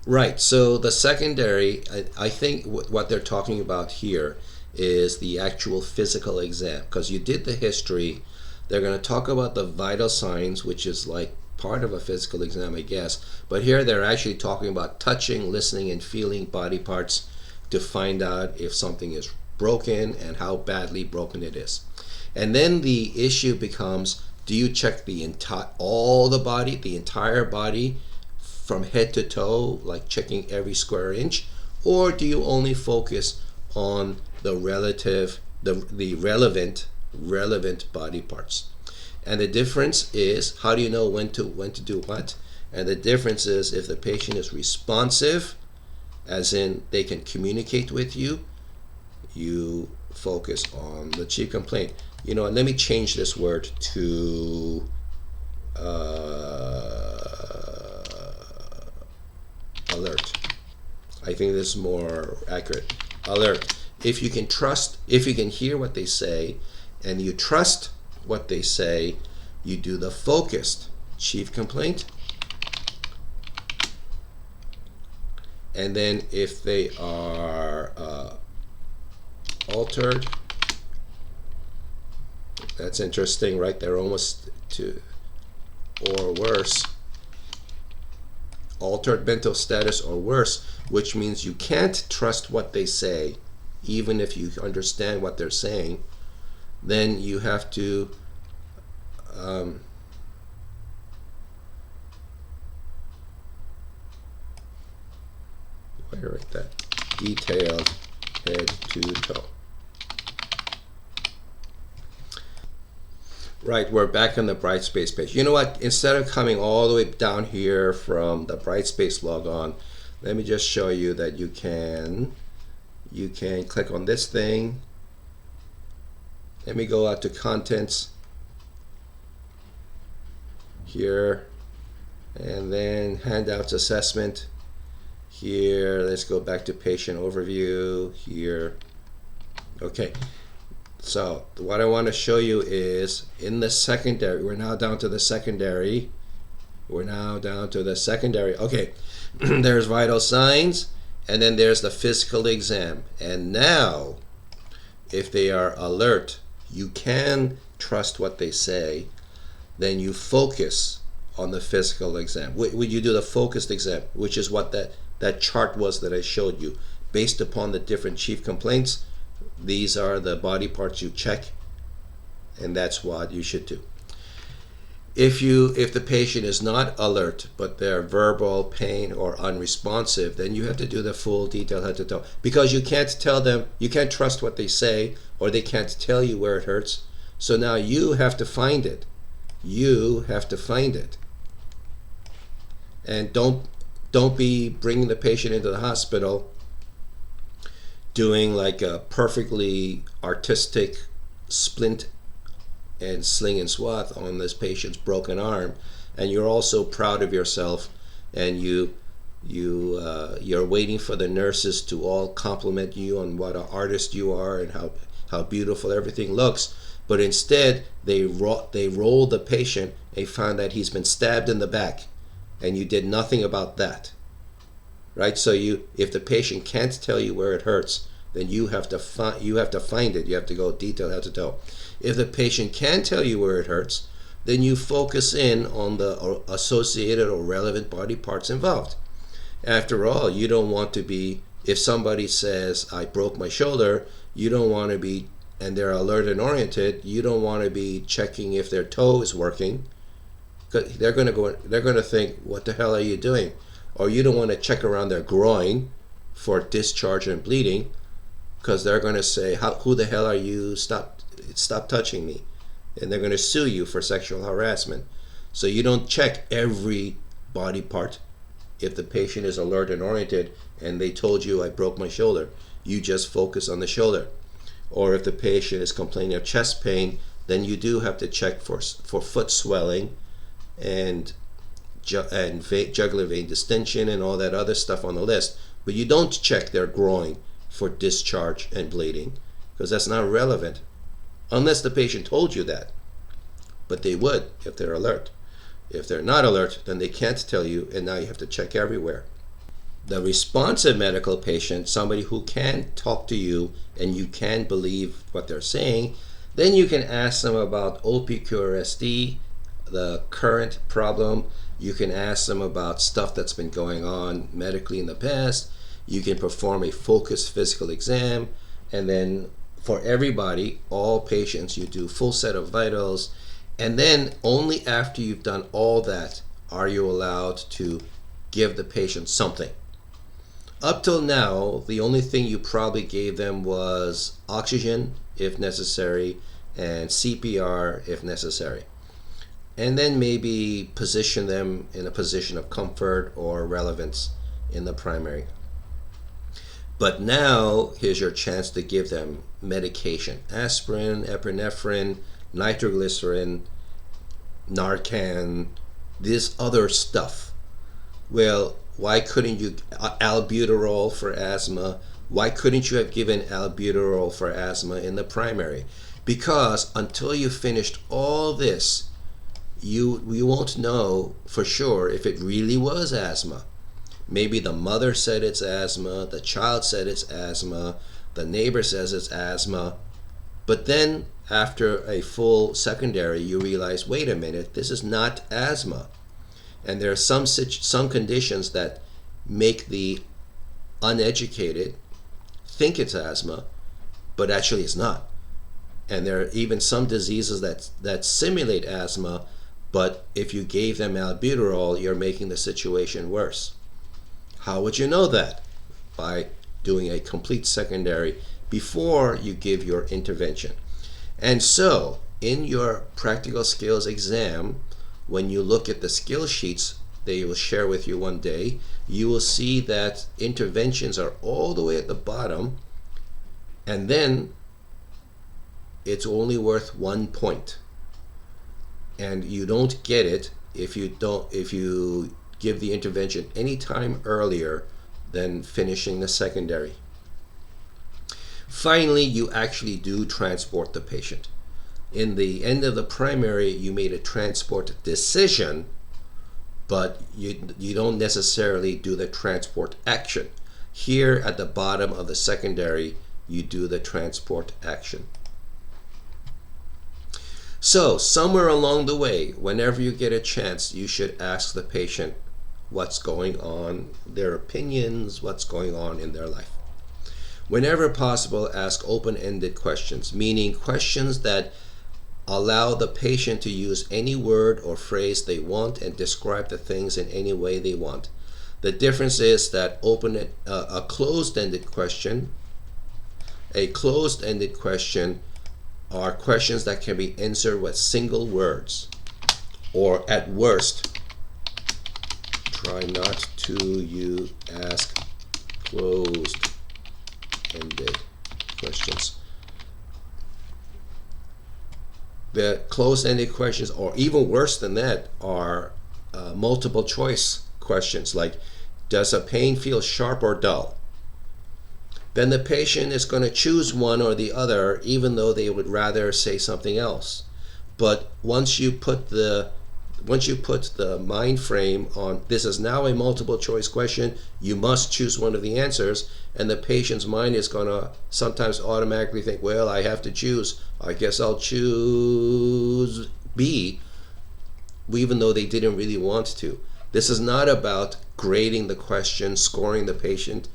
Right, so the secondary, I think what they're talking about here is the actual physical exam, because you did the history. They're going to talk about the vital signs, which is like part of a physical exam, I guess. But here they're actually talking about touching, listening, and feeling body parts to find out if something is broken and how badly broken it is. And then the issue becomes, do you check the entire body from head to toe, like checking every square inch, or do you only focus on the relevant body parts? And the difference is, how do you know when to do what? And the difference is if the patient is responsive, as in they can communicate with you, you focus on the chief complaint. You know, let me change this word to alert. I think this is more accurate. Alert. If you can trust, if you can hear what they say, and you trust what they say, you do the focused chief complaint. And then if they are altered, that's interesting, right? They're almost to or worse. Altered mental status or worse, which means you can't trust what they say, even if you understand what they're saying. Then you have to where write that? Detailed head to toe. Right, we're back on the Brightspace page. You know what? Instead of coming all the way down here from the Brightspace logon, let me just show you that you can click on this thing. Let me go out to contents here, and then handouts assessment here. Let's go back to patient overview here. Okay. So what I want to show you is in the secondary, we're now down to the secondary. Okay, there's vital signs, and then there's the physical exam. And now, if they are alert, you can trust what they say, then you focus on the physical exam. When you do the focused exam, which is what that chart was that I showed you, based upon the different chief complaints, these are the body parts you check, and that's what you should do. If the patient is not alert, but they're verbal, pain, or unresponsive, then you have to do the full detail head to toe, because you can't tell them, you can't trust what they say, or they can't tell you where it hurts. So now you have to find it. You have to find it. And don't be bringing the patient into the hospital doing like a perfectly artistic splint and sling and swath on this patient's broken arm, and you're also proud of yourself, and you're waiting for the nurses to all compliment you on what an artist you are and how beautiful everything looks. But instead they roll the patient and found that he's been stabbed in the back, and you did nothing about that. Right? So if the patient can't tell you where it hurts, then you have to find it. You have to go detail head to toe. If the patient can tell you where it hurts, then you focus in on the associated or relevant body parts involved. After all, you don't want to be, if somebody says, I broke my shoulder, you don't want to be, and they're alert and oriented, you don't want to be checking if their toe is working. They're going to think, what the hell are you doing? Or you don't want to check around their groin for discharge and bleeding, because they're going to say, who the hell are you? Stop touching me. And they're going to sue you for sexual harassment. So you don't check every body part. If the patient is alert and oriented and they told you, I broke my shoulder, you just focus on the shoulder. Or if the patient is complaining of chest pain, then you do have to check for foot swelling and jugular vein distension and all that other stuff on the list. But you don't check their groin for discharge and bleeding, because that's not relevant unless the patient told you that. But they would if they're alert. If they're not alert, then they can't tell you, and now you have to check everywhere. The responsive medical patient, somebody who can talk to you and you can believe what they're saying, then you can ask them about OPQRSD, the current problem. You can ask them about stuff that's been going on medically in the past. You can perform a focused physical exam, and then for everybody, all patients, you do full set of vitals, and then only after you've done all that are you allowed to give the patient something. Up till now, the only thing you probably gave them was oxygen if necessary and CPR if necessary. And then maybe position them in a position of comfort or relevance in the primary. But now here's your chance to give them medication: aspirin, epinephrine, nitroglycerin, Narcan, this other stuff. Well, why couldn't you, albuterol for asthma? Why couldn't you have given albuterol for asthma in the primary? Because until you finished all this, you won't know for sure if it really was asthma. Maybe the mother said it's asthma, the child said it's asthma, the neighbor says it's asthma, but then after a full secondary, you realize, wait a minute, this is not asthma. And there are some conditions that make the uneducated think it's asthma, but actually it's not. And there are even some diseases that simulate asthma, but if you gave them albuterol, you're making the situation worse. How would you know that? By doing a complete secondary before you give your intervention. And so, in your practical skills exam, when you look at the skill sheets they will share with you one day, you will see that interventions are all the way at the bottom, and then it's only worth 1 point. And you don't get it if you give the intervention any time earlier than finishing the secondary. Finally, you actually do transport the patient. In the end of the primary, you made a transport decision, but you don't necessarily do the transport action. Here at the bottom of the secondary, you do the transport action. So somewhere along the way, whenever you get a chance, you should ask the patient what's going on, their opinions, what's going on in their life. Whenever possible, ask open-ended questions, meaning questions that allow the patient to use any word or phrase they want and describe the things in any way they want. The difference is that a closed-ended question are questions that can be answered with single words, or at worst, try not to ask closed-ended questions. The closed-ended questions, or even worse than that, are multiple choice questions like, does a pain feel sharp or dull? Then the patient is going to choose one or the other, even though they would rather say something else. But once you put the mind frame on, this is now a multiple choice question, you must choose one of the answers, and the patient's mind is going to sometimes automatically think, well, I have to choose, I guess I'll choose B, even though they didn't really want to. This is not about grading the question, scoring the patient,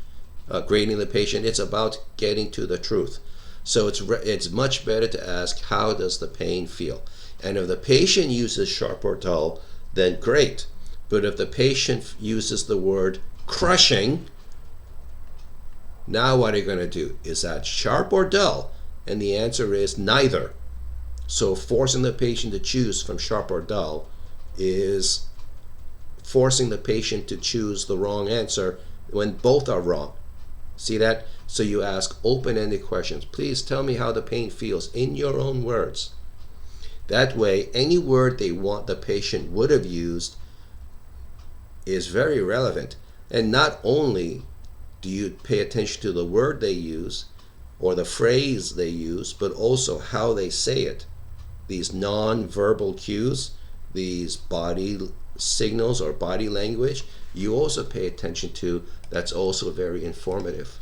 grading the patient. It's about getting to the truth. So it's much better to ask, how does the pain feel? And if the patient uses sharp or dull, then great. But if the patient uses the word crushing, now what are you going to do? Is that sharp or dull? And the answer is neither. So forcing the patient to choose from sharp or dull is forcing the patient to choose the wrong answer when both are wrong. See that? So you ask open-ended questions. Please tell me how the pain feels in your own words. That way, any word they want the patient would have used is very relevant. And not only do you pay attention to the word they use or the phrase they use, but also how they say it. These non-verbal cues, these body signals or body language, you also pay attention to. That's also very informative.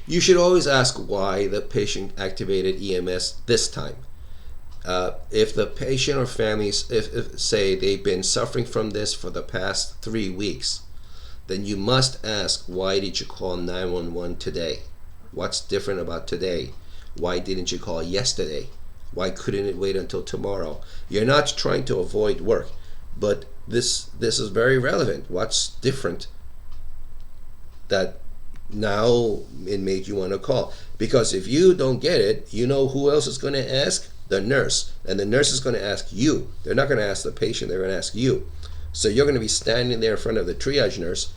You should always ask why the patient activated EMS this time. If the patient or families, if say they've been suffering from this for the past 3 weeks, then you must ask, why did you call 911 today? What's different about today? Why didn't you call yesterday? Why couldn't it wait until tomorrow? You're not trying to avoid work, but this is very relevant. What's different that now it made you want to call? Because if you don't get it, you know who else is going to ask? The nurse. And the nurse is going to ask you. They're not going to ask the patient, they're going to ask you. So you're going to be standing there in front of the triage nurse,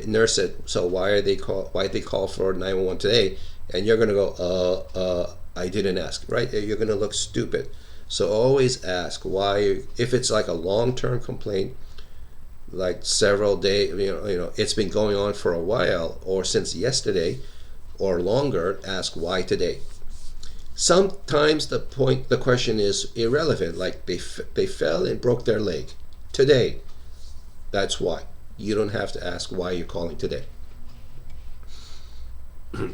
nurse said, so why they call for 911 today? And you're going to go, I didn't ask, right? You're going to look stupid. So always ask why. If it's like a long-term complaint, like several days, it's been going on for a while, or since yesterday, or longer, ask why today. Sometimes the question is irrelevant, like they fell and broke their leg today. That's why. You don't have to ask why you're calling today.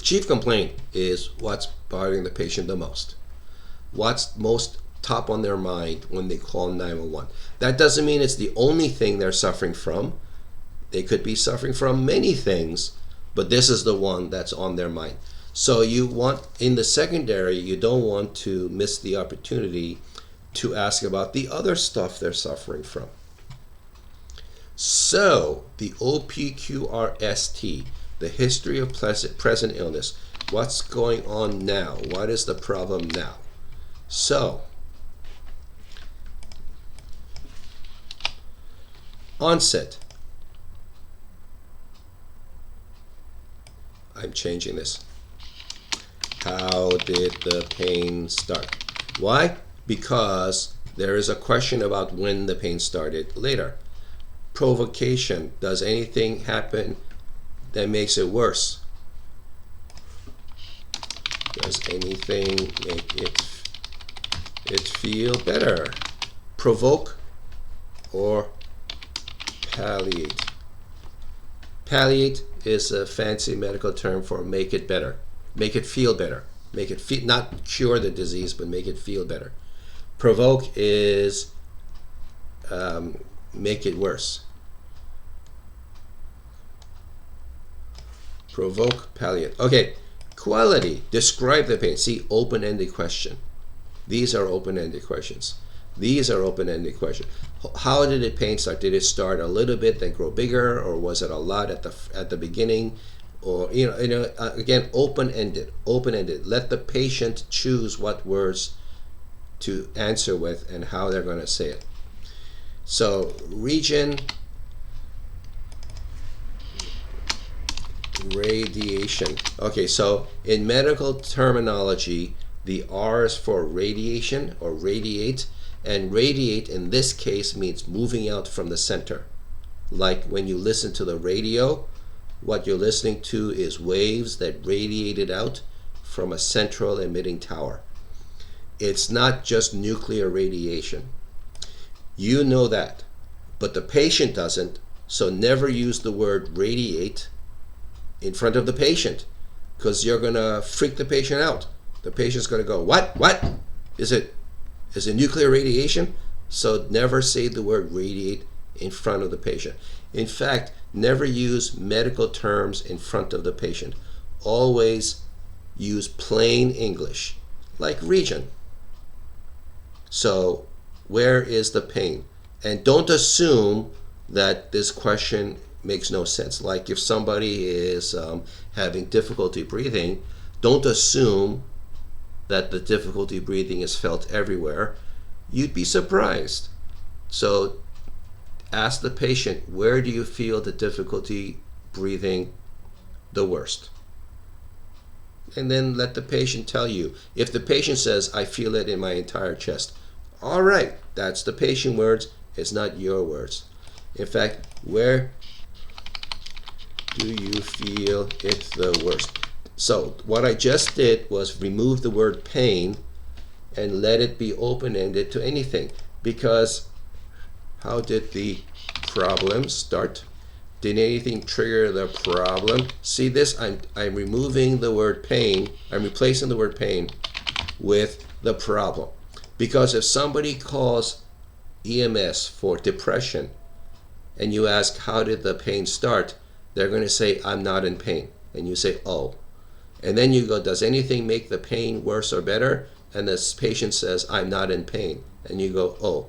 Chief complaint is what's bothering the patient the most. What's most top on their mind when they call 911. That doesn't mean it's the only thing they're suffering from. They could be suffering from many things, but this is the one that's on their mind. So you want, in the secondary, you don't want to miss the opportunity to ask about the other stuff they're suffering from. So the OPQRST, the history of present illness. What's going on now? What is the problem now? So, onset. I'm changing this. How did the pain start? Why? Because there is a question about when the pain started later. Provocation. Does anything happen that makes it worse? Does anything make it feel better? Provoke or palliate? Palliate is a fancy medical term for make it better. Make it feel better. Make it feel, not cure the disease, but make it feel better. Provoke is make it worse. Provoke, palliate. Okay, quality. Describe the pain. See, open-ended question. These are open-ended questions. These are open-ended questions. How did the pain start? Did it start a little bit, then grow bigger, or was it a lot at the beginning? Or again, open-ended. Open-ended. Let the patient choose what words to answer with and how they're going to say it. So, region, radiation. Okay, so in medical terminology, the R is for radiation or radiate, and radiate in this case means moving out from the center. Like when you listen to the radio, what you're listening to is waves that radiated out from a central emitting tower. It's not just nuclear radiation. You know that, but the patient doesn't, so never use the word radiate in front of the patient, because you're going to freak the patient out. The patient's going to go, what? Is it nuclear radiation? So never say the word radiate in front of the patient. In fact, never use medical terms in front of the patient. Always use plain English, like region. So, where is the pain? And don't assume that this question makes no sense. Like if somebody is having difficulty breathing, don't assume that the difficulty breathing is felt everywhere. You'd be surprised. So ask the patient, where do you feel the difficulty breathing the worst? And then let the patient tell you. If the patient says, I feel it in my entire chest, all right, that's the patient words, it's not your words. In fact, where do you feel it the worst? So what I just did was remove the word pain and let it be open-ended to anything. Because how did the problem start? Did anything trigger the problem? See this? I'm removing the word pain. I'm replacing the word pain with the problem. Because if somebody calls EMS for depression and you ask, how did the pain start? They're going to say, I'm not in pain. And you say, oh. And then you go, does anything make the pain worse or better? And this patient says, I'm not in pain. And you go, oh.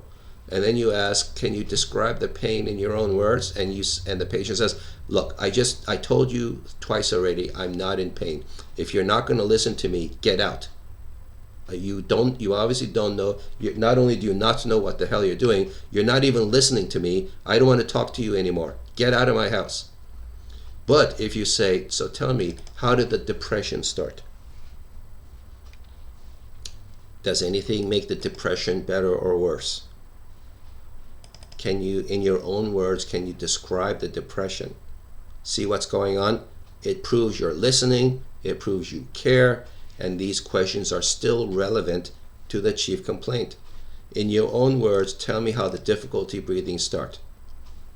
And then you ask, can you describe the pain in your own words? And the patient says, look, I told you twice already, I'm not in pain. If you're not going to listen to me, get out. You obviously don't know. Not only do you not know what the hell you're doing, you're not even listening to me. I don't want to talk to you anymore. Get out of my house. But if you say, so tell me, how did the depression start? Does anything make the depression better or worse? Can you, in your own words, can you describe the depression? See what's going on? It proves you're listening, it proves you care, and these questions are still relevant to the chief complaint. In your own words, tell me how the difficulty breathing start.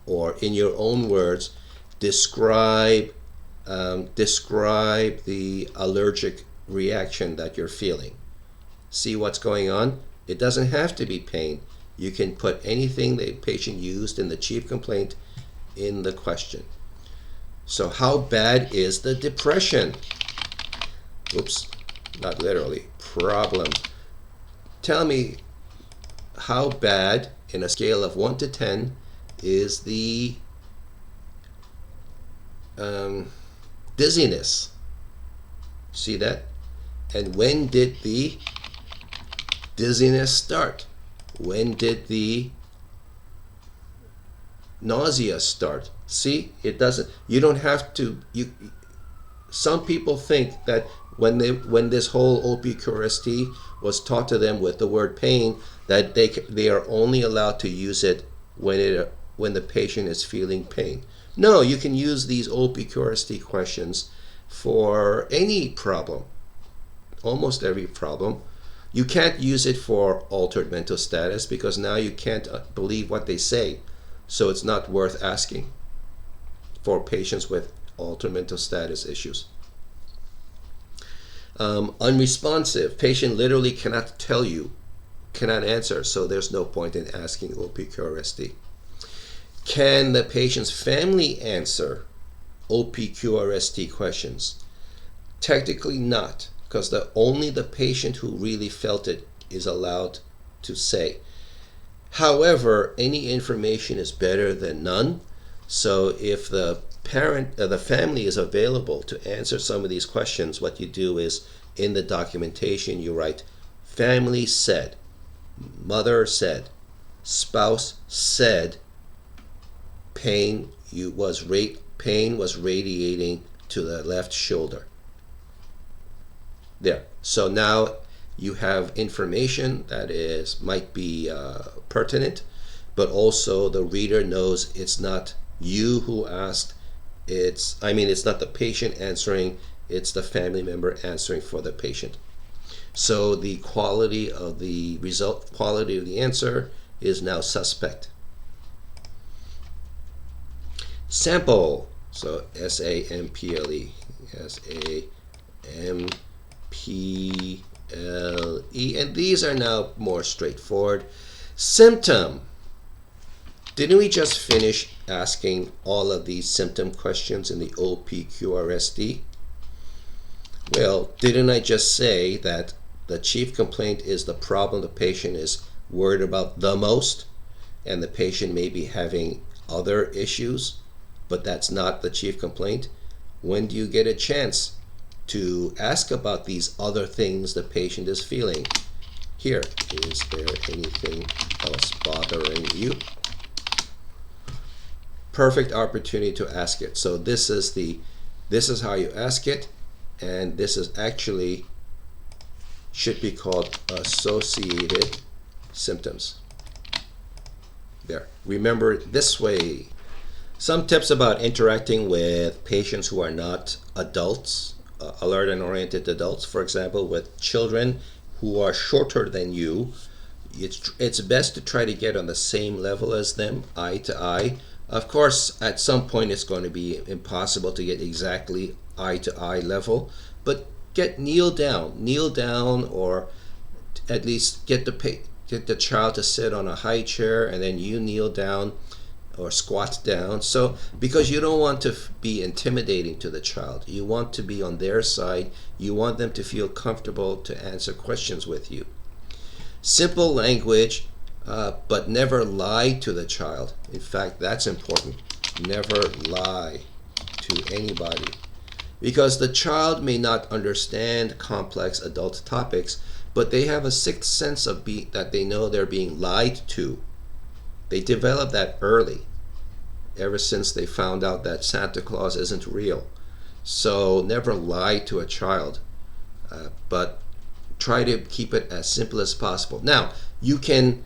Or in your own words, describe the allergic reaction that you're feeling. See what's going on? It doesn't have to be pain. You can put anything the patient used in the chief complaint in the question. So how bad is the depression? Oops, not literally. Problem. Tell me how bad, in a scale of 1 to 10, is the dizziness. See that? And when did the dizziness start? When did the nausea start? See, it doesn't, you don't have to, some people think that when this whole OPQRST was taught to them with the word pain, that they are only allowed to use it when the patient is feeling pain. No, you can use these OPQRST questions for any problem, almost every problem. You can't use it for altered mental status because now you can't believe what they say, so it's not worth asking for patients with altered mental status issues. Unresponsive, patient literally cannot tell you, cannot answer, so there's no point in asking OPQRST. Can the patient's family answer OPQRST questions? Technically not, because only the patient who really felt it is allowed to say. However, any information is better than none. So if the family is available to answer some of these questions, what you do is in the documentation you write, family said, mother said, spouse said, pain was radiating to the left shoulder. There. So now you have information that might be pertinent, but also the reader knows it's not you who asked. It's not the patient answering, it's the family member answering for the patient. So the quality of the result, quality of the answer is now suspect. Sample. So SAMPLE. SAMPLE. And these are now more straightforward. Symptom. Didn't we just finish asking all of these symptom questions in the OPQRST? Well, didn't I just say that the chief complaint is the problem the patient is worried about the most, and the patient may be having other issues, but that's not the chief complaint? When do you get a chance to ask about these other things the patient is feeling? Here, is there anything else bothering you? Perfect opportunity to ask it. So this is how you ask it, and this is actually should be called associated symptoms. There. Remember it this way. Some tips about interacting with patients who are not adults, alert and oriented adults. For example, with children who are shorter than you, it's best to try to get on the same level as them, eye to eye. Of course, at some point it's going to be impossible to get exactly eye to eye level, but kneel down, or at least get the child to sit on a high chair, and then you kneel down or squat down. So because you don't want to be intimidating to the child, you want to be on their side, you want them to feel comfortable to answer questions with you. Simple language, but never lie to the child. In fact, that's important. Never lie to anybody, because the child may not understand complex adult topics, but they have a sixth sense of that they know they're being lied to. They develop that early. ever since they found out that Santa Claus isn't real. So never lie to a child, but try to keep it as simple as possible. Now, you can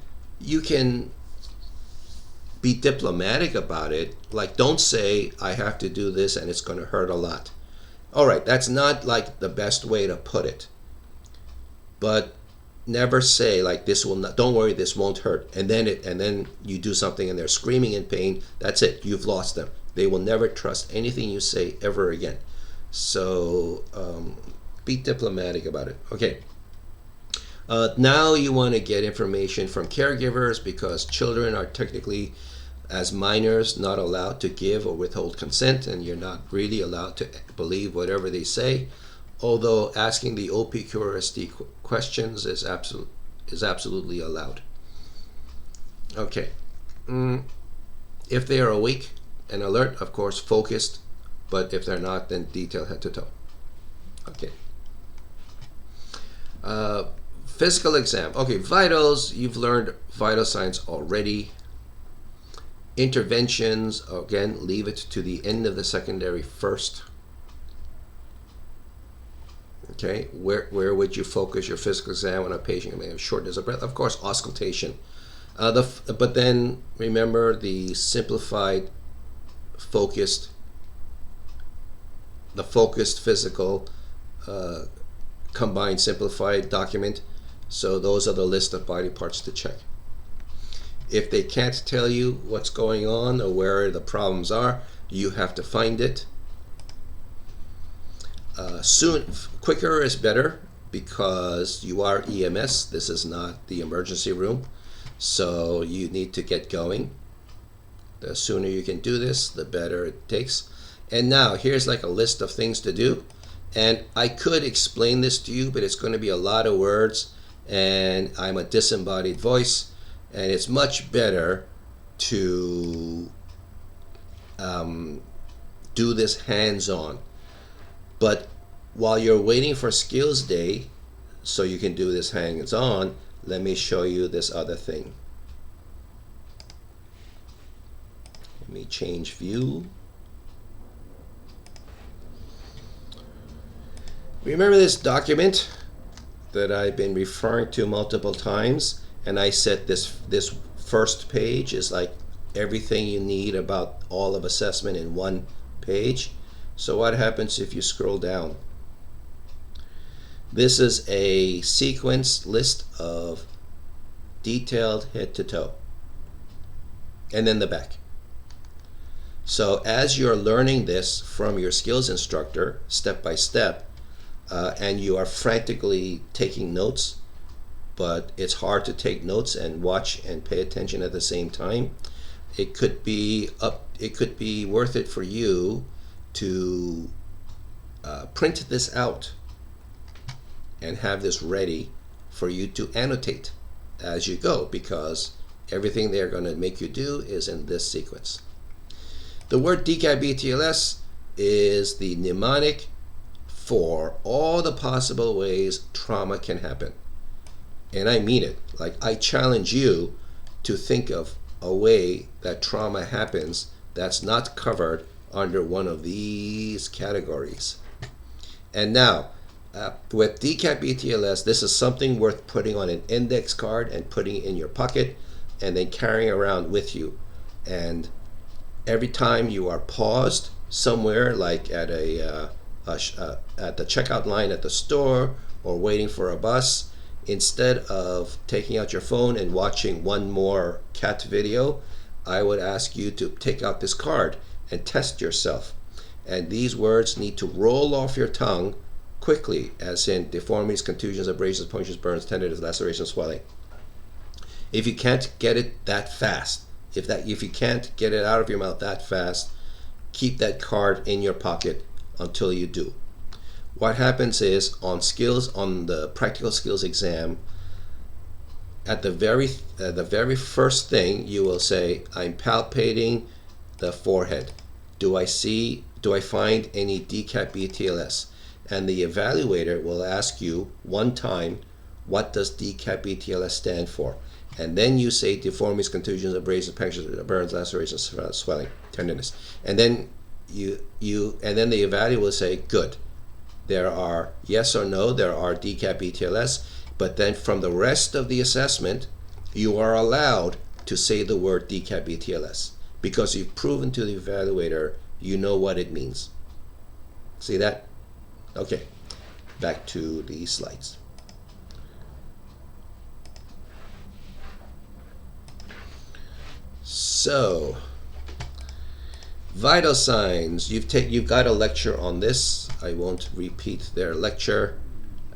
be diplomatic about it. Like, don't say, I have to do this and it's going to hurt a lot. All right, that's not like the best way to put it. But never say like, this will not, don't worry, this won't hurt. And then you do something and they're screaming in pain. That's it. You've lost them. They will never trust anything you say ever again. So be diplomatic about it. Okay. Now you want to get information from caregivers, because children are technically, as minors, not allowed to give or withhold consent, and you're not really allowed to believe whatever they say, although asking the OPQRST questions is absolutely allowed. Okay. If they are awake and alert, of course, focused, but if they're not, then detail head to toe. Okay. Physical exam. Okay, vitals, you've learned vital signs already. Interventions, again, leave it to the end of the secondary first. Okay, where would you focus your physical exam on a patient who may have shortness of breath? Of course, auscultation. But then remember the simplified, focused physical, combined simplified document. So those are the list of body parts to check. If they can't tell you what's going on or where the problems are, you have to find it. Quicker is better, because you are EMS. This is not the emergency room, so you need to get going. The sooner you can do this, the better it takes. And now here's like a list of things to do, and I could explain this to you, but it's going to be a lot of words, and I'm a disembodied voice, and it's much better to do this hands-on. But while you're waiting for skills day, so you can do this hands-on, let me show you this other thing. Let me change view. Remember this document that I've been referring to multiple times, and I said this first page is like everything you need about all of assessment in one page. So what happens if you scroll down? This is a sequence list of detailed head to toe, and then the back. So as you're learning this from your skills instructor step by step, and you are frantically taking notes, but it's hard to take notes and watch and pay attention at the same time, it could be worth it for you to print this out and have this ready for you to annotate as you go, because everything they're going to make you do is in this sequence. The word DCAT-BTLS is the mnemonic for all the possible ways trauma can happen. And I mean it. Like, I challenge you to think of a way that trauma happens that's not covered under one of these categories. And now, with DCAT-BTLS, this is something worth putting on an index card and putting it in your pocket and then carrying around with you. And every time you are paused somewhere, like at at the checkout line at the store or waiting for a bus, instead of taking out your phone and watching one more cat video, I would ask you to take out this card and test yourself. And these words need to roll off your tongue quickly, as in deformities, contusions, abrasions, punctures, burns, tenderness, lacerations, swelling. If you can't get it that fast, if you can't get it out of your mouth that fast, keep that card in your pocket until you do. What happens is, on the practical skills exam, at the very first thing you will say, I'm palpating the forehead. Do I find any DCAT-BTLS? And the evaluator will ask you one time, what does DCAT-BTLS stand for? and then you say deformities, contusions, abrasions, punctures, burns, lacerations, swelling, tenderness, and then and then the evaluator will say, good, there are yes or no, there are DCAP BTLS, but then from the rest of the assessment, you are allowed to say the word DCAP BTLS because you've proven to the evaluator you know what it means. See that? Okay, back to the slides. So, vital signs. You've got a lecture on this. I won't repeat their lecture,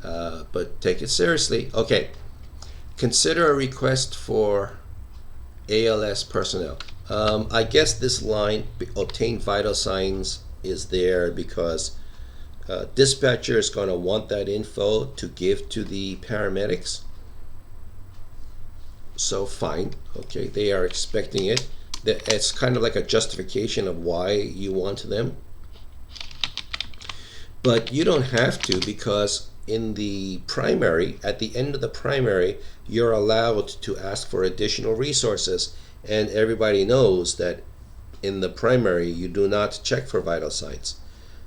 but take it seriously. Okay, consider a request for ALS personnel. I guess this line, obtain vital signs, is there because dispatcher is going to want that info to give to the paramedics. So fine, okay, they are expecting it. It's kind of like a justification of why you want them. But you don't have to, because in the primary, at the end of the primary, you're allowed to ask for additional resources. And everybody knows that in the primary, you do not check for vital signs.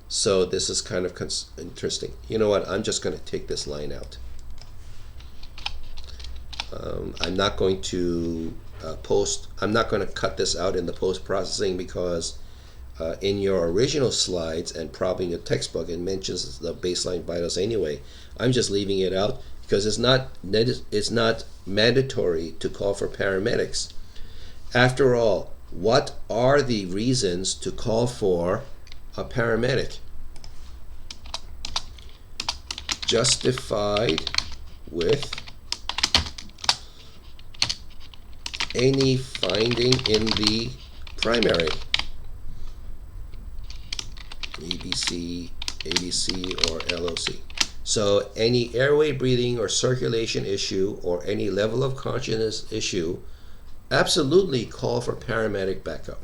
So this is kind of interesting. You know what? I'm just going to take this line out. I'm not going to I'm not going to cut this out in the post-processing because in your original slides and probably in your textbook it mentions the baseline vitals anyway. I'm just leaving it out because it's not mandatory to call for paramedics. After all, what are the reasons to call for a paramedic? Justified with any finding in the primary. ABC, ABC, or LOC. So any airway, breathing, or circulation issue, or any level of consciousness issue, absolutely call for paramedic backup.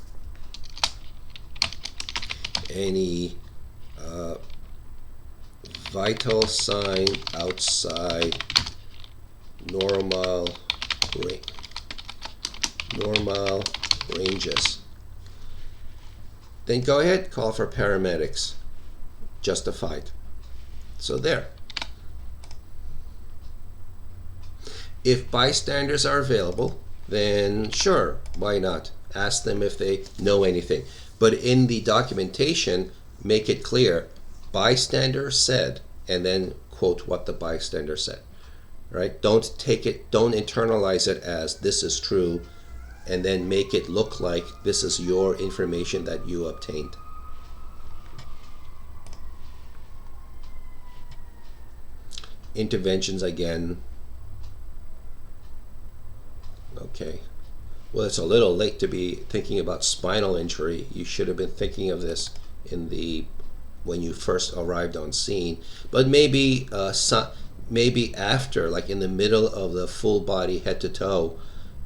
Any vital sign outside normal ranges, then go ahead, call for paramedics. Justified. So there. If bystanders are available, then sure, why not? Ask them if they know anything. But in the documentation, make it clear, bystander said, and then quote what the bystander said. Right? Don't internalize it as this is true, and then make it look like this is your information that you obtained. Interventions again. Okay. Well, it's a little late to be thinking about spinal injury. You should have been thinking of this when you first arrived on scene. But maybe after, like in the middle of the full body head to toe,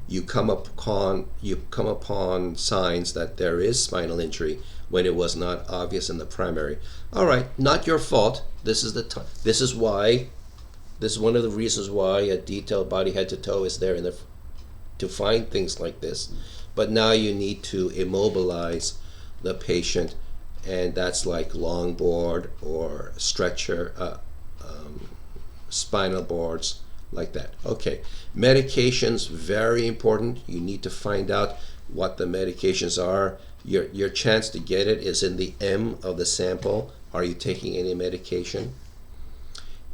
you come upon signs that there is spinal injury when it was not obvious in the primary. All right, not your fault. This is one of the reasons why a detailed body head to toe is there to find things like this. But now you need to immobilize the patient, and that's like longboard or stretcher, spinal boards, like that. Okay, medications, very important. You need to find out what the medications are. Your chance to get it is in the M of the sample. Are you taking any medication?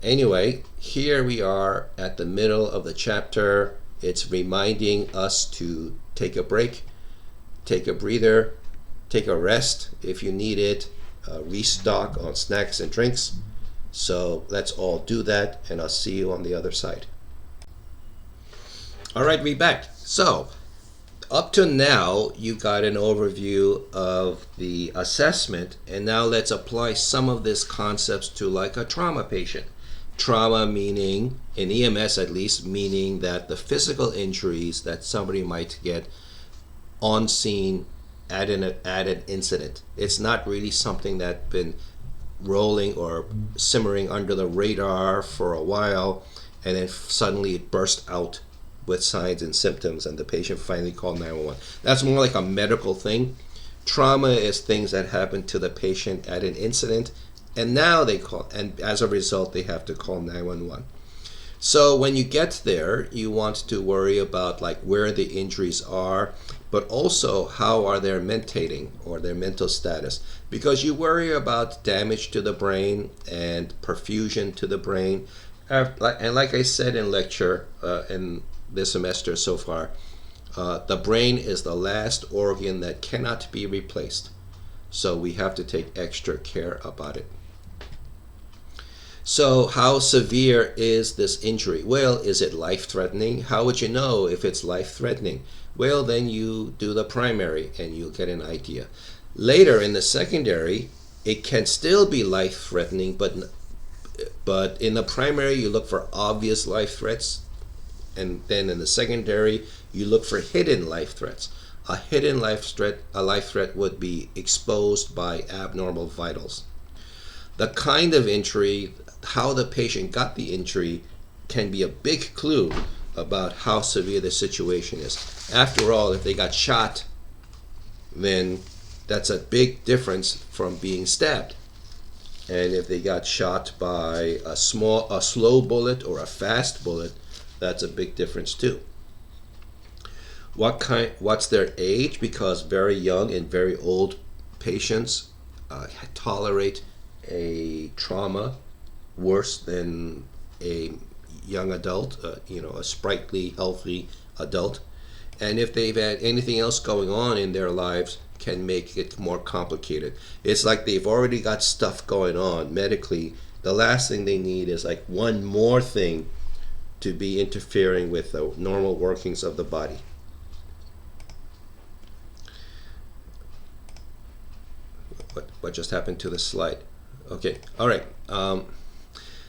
Anyway, here we are at the middle of the chapter. It's reminding us to take a break, take a breather, take a rest if you need it, restock on snacks and drinks. So let's all do that, and I'll see you on the other side. All right, we're back. So up to now, you got an overview of the assessment, and now let's apply some of these concepts to like a trauma patient. Trauma meaning, in EMS at least, meaning that the physical injuries that somebody might get on scene at an incident. It's not really something that's been rolling or simmering under the radar for a while, and then suddenly it burst out with signs and symptoms, and the patient finally called 911. That's more like a medical thing. Trauma is things that happen to the patient at an incident, and now they call, and as a result, they have to call 911. So when you get there, you want to worry about like where the injuries are, but also how are they mentating or their mental status, because you worry about damage to the brain and perfusion to the brain. And like I said in lecture in this semester so far, the brain is the last organ that cannot be replaced. So we have to take extra care about it. So how severe is this injury? Well, is it life-threatening? How would you know if it's life-threatening? Well, then you do the primary and you'll get an idea. Later in the secondary, it can still be life-threatening, but in the primary you look for obvious life threats, and then in the secondary you look for hidden life threats. A hidden life threat would be exposed by abnormal vitals. The kind of injury, how the patient got the injury, can be a big clue about how severe the situation is. After all, if they got shot, then that's a big difference from being stabbed. And if they got shot by a slow bullet or a fast bullet, that's a big difference too. What's their age? Because very young and very old patients tolerate a trauma worse than a young adult, a sprightly, healthy adult. And if they've had anything else going on in their lives, can make it more complicated. It's like they've already got stuff going on medically. The last thing they need is like one more thing to be interfering with the normal workings of the body. What just happened to the slide? Okay, all right.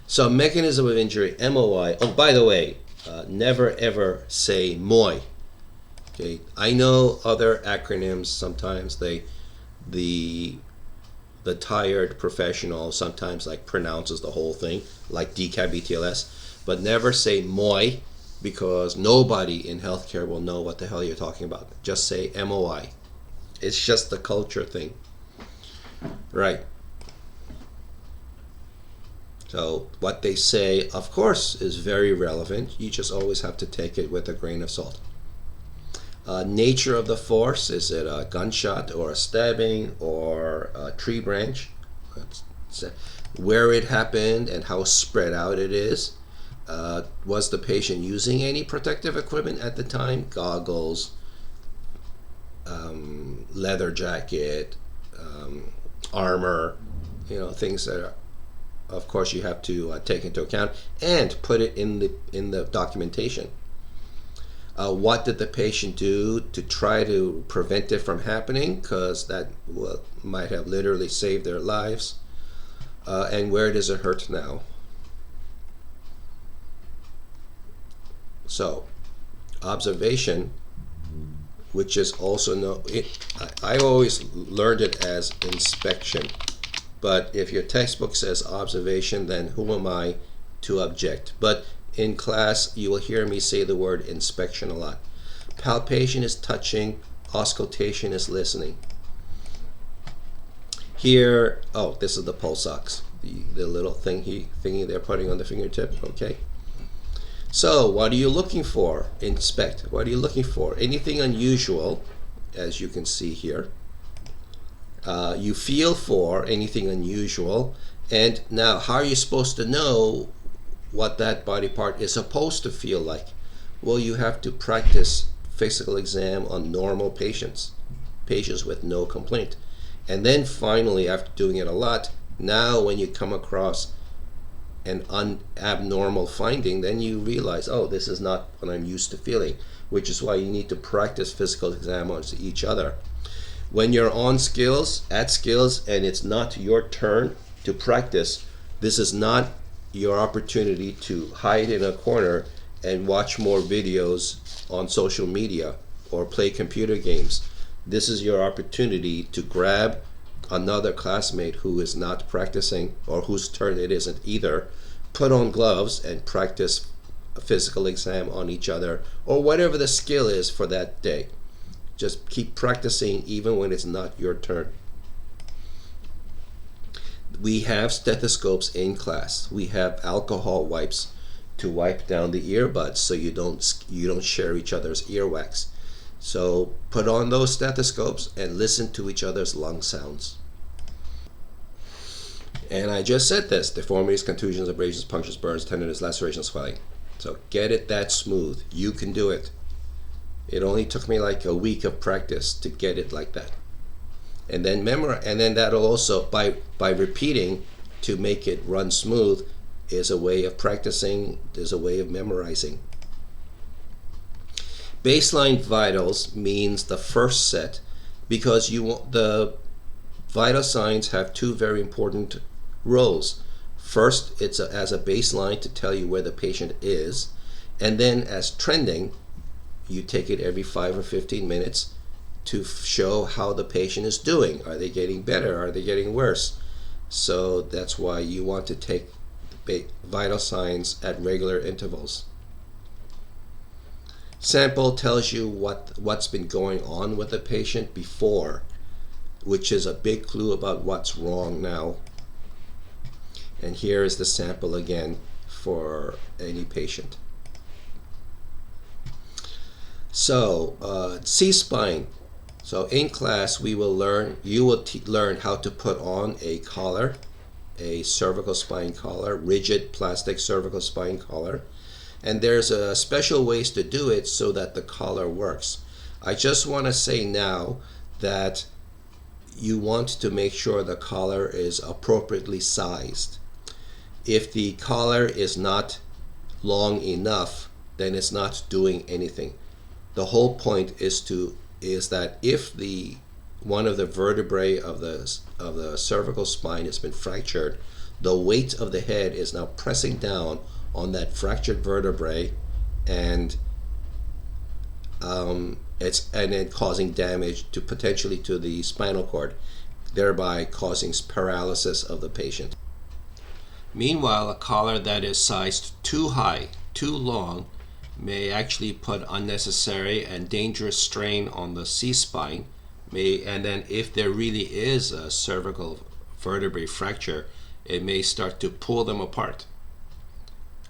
So mechanism of injury, MOI. Oh, by the way, never ever say MOI. Okay, I know other acronyms. Sometimes the tired professional sometimes like pronounces the whole thing, like DCAB-BTLS, but never say MOI, because nobody in healthcare will know what the hell you're talking about. Just say MOI. It's just the culture thing. Right. So what they say, of course, is very relevant. You just always have to take it with a grain of salt. Nature of the force, is it a gunshot or a stabbing or a tree branch? Where it happened and how spread out it is. Was the patient using any protective equipment at the time? Goggles, leather jacket, armor, things that are, of course, you have to take into account and put it in the documentation. What did the patient do to try to prevent it from happening? Because that might have literally saved their lives. And where does it hurt now? So, observation, which is also I always learned it as inspection. But if your textbook says observation, then who am I to object? But in class, you will hear me say the word inspection a lot. Palpation is touching, auscultation is listening. Here, this is the pulse ox, the little thingy they're putting on the fingertip, okay? So, what are you looking for? Inspect. What are you looking for? Anything unusual, as you can see here. You feel for anything unusual. And now, how are you supposed to know what that body part is supposed to feel like? Well, you have to practice physical exam on normal patients with no complaint. And then finally, after doing it a lot, now when you come across an abnormal finding, then you realize, this is not what I'm used to feeling, which is why you need to practice physical exam on each other. When you're at skills, and it's not your turn to practice, this is not your opportunity to hide in a corner and watch more videos on social media or play computer games. This is your opportunity to grab another classmate who is not practicing or whose turn it isn't either, put on gloves and practice a physical exam on each other, or whatever the skill is for that day. Just keep practicing even when it's not your turn. We have stethoscopes in class. We have alcohol wipes to wipe down the earbuds so you don't share each other's earwax. So put on those stethoscopes and listen to each other's lung sounds. And I just said this: deformities, contusions, abrasions, punctures, burns, tenderness, lacerations, swelling. So get it that smooth. You can do it. It only took me like a week of practice to get it like that. And then that'll also, by repeating to make it run smooth, is a way of practicing, is a way of memorizing. Baseline vitals means the first set, because the vital signs have two very important roles. First, it's as a baseline to tell you where the patient is, and then as trending, you take it every 5 or 15 minutes to show how the patient is doing. Are they getting better? Are they getting worse? So that's why you want to take vital signs at regular intervals. Sample tells you what's been going on with the patient before, which is a big clue about what's wrong now. And here is the sample again for any patient. So C-spine. So in class you will learn how to put on a collar, a cervical spine collar, rigid plastic cervical spine collar. And there's special ways to do it so that the collar works. I just want to say now that you want to make sure the collar is appropriately sized. If the collar is not long enough, then it's not doing anything. The whole point is that if one of the vertebrae of the cervical spine has been fractured, the weight of the head is now pressing down on that fractured vertebrae, and then causing damage potentially to the spinal cord, thereby causing paralysis of the patient. Meanwhile, a collar that is sized too high, too long, may actually put unnecessary and dangerous strain on the C-spine, and then if there really is a cervical vertebrae fracture, it may start to pull them apart.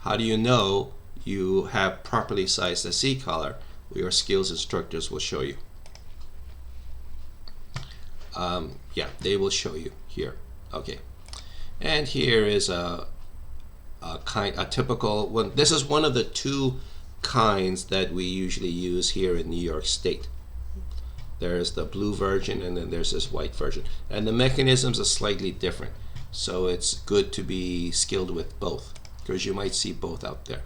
How do you know you have properly sized the C-collar? Your skills instructors will show you. They will show you here. Okay, and here is a typical one. This is one of the two kinds that we usually use here in New York State. There's the blue version, and then there's this white version, and the mechanisms are slightly different, so it's good to be skilled with both, because you might see both out there.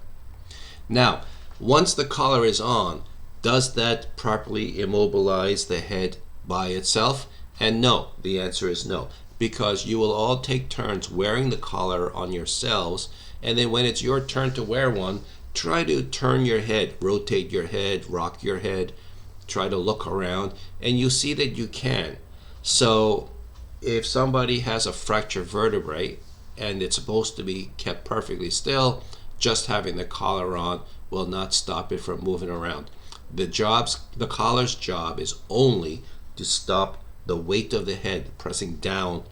Now, once the collar is on, does that properly immobilize the head by itself? And no, the answer is no, because you will all take turns wearing the collar on yourselves, and then when it's your turn to wear one, try to turn your head, rotate your head, rock your head, try to look around, and you see that you can. So if somebody has a fractured vertebrae and it's supposed to be kept perfectly still, just having the collar on will not stop it from moving around. The collar's job is only to stop the weight of the head pressing down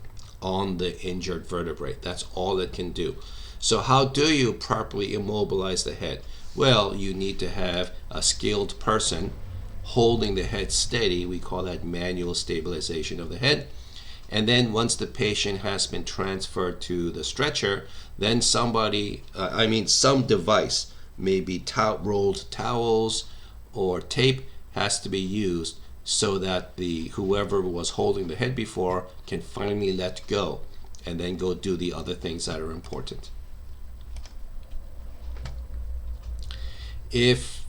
on the injured vertebrae. That's all it can do. So how do you properly immobilize the head? Well, you need to have a skilled person holding the head steady. We call that manual stabilization of the head. And then once the patient has been transferred to the stretcher, then some device, maybe rolled towels or tape, has to be used so that whoever was holding the head before can finally let go and then go do the other things that are important. If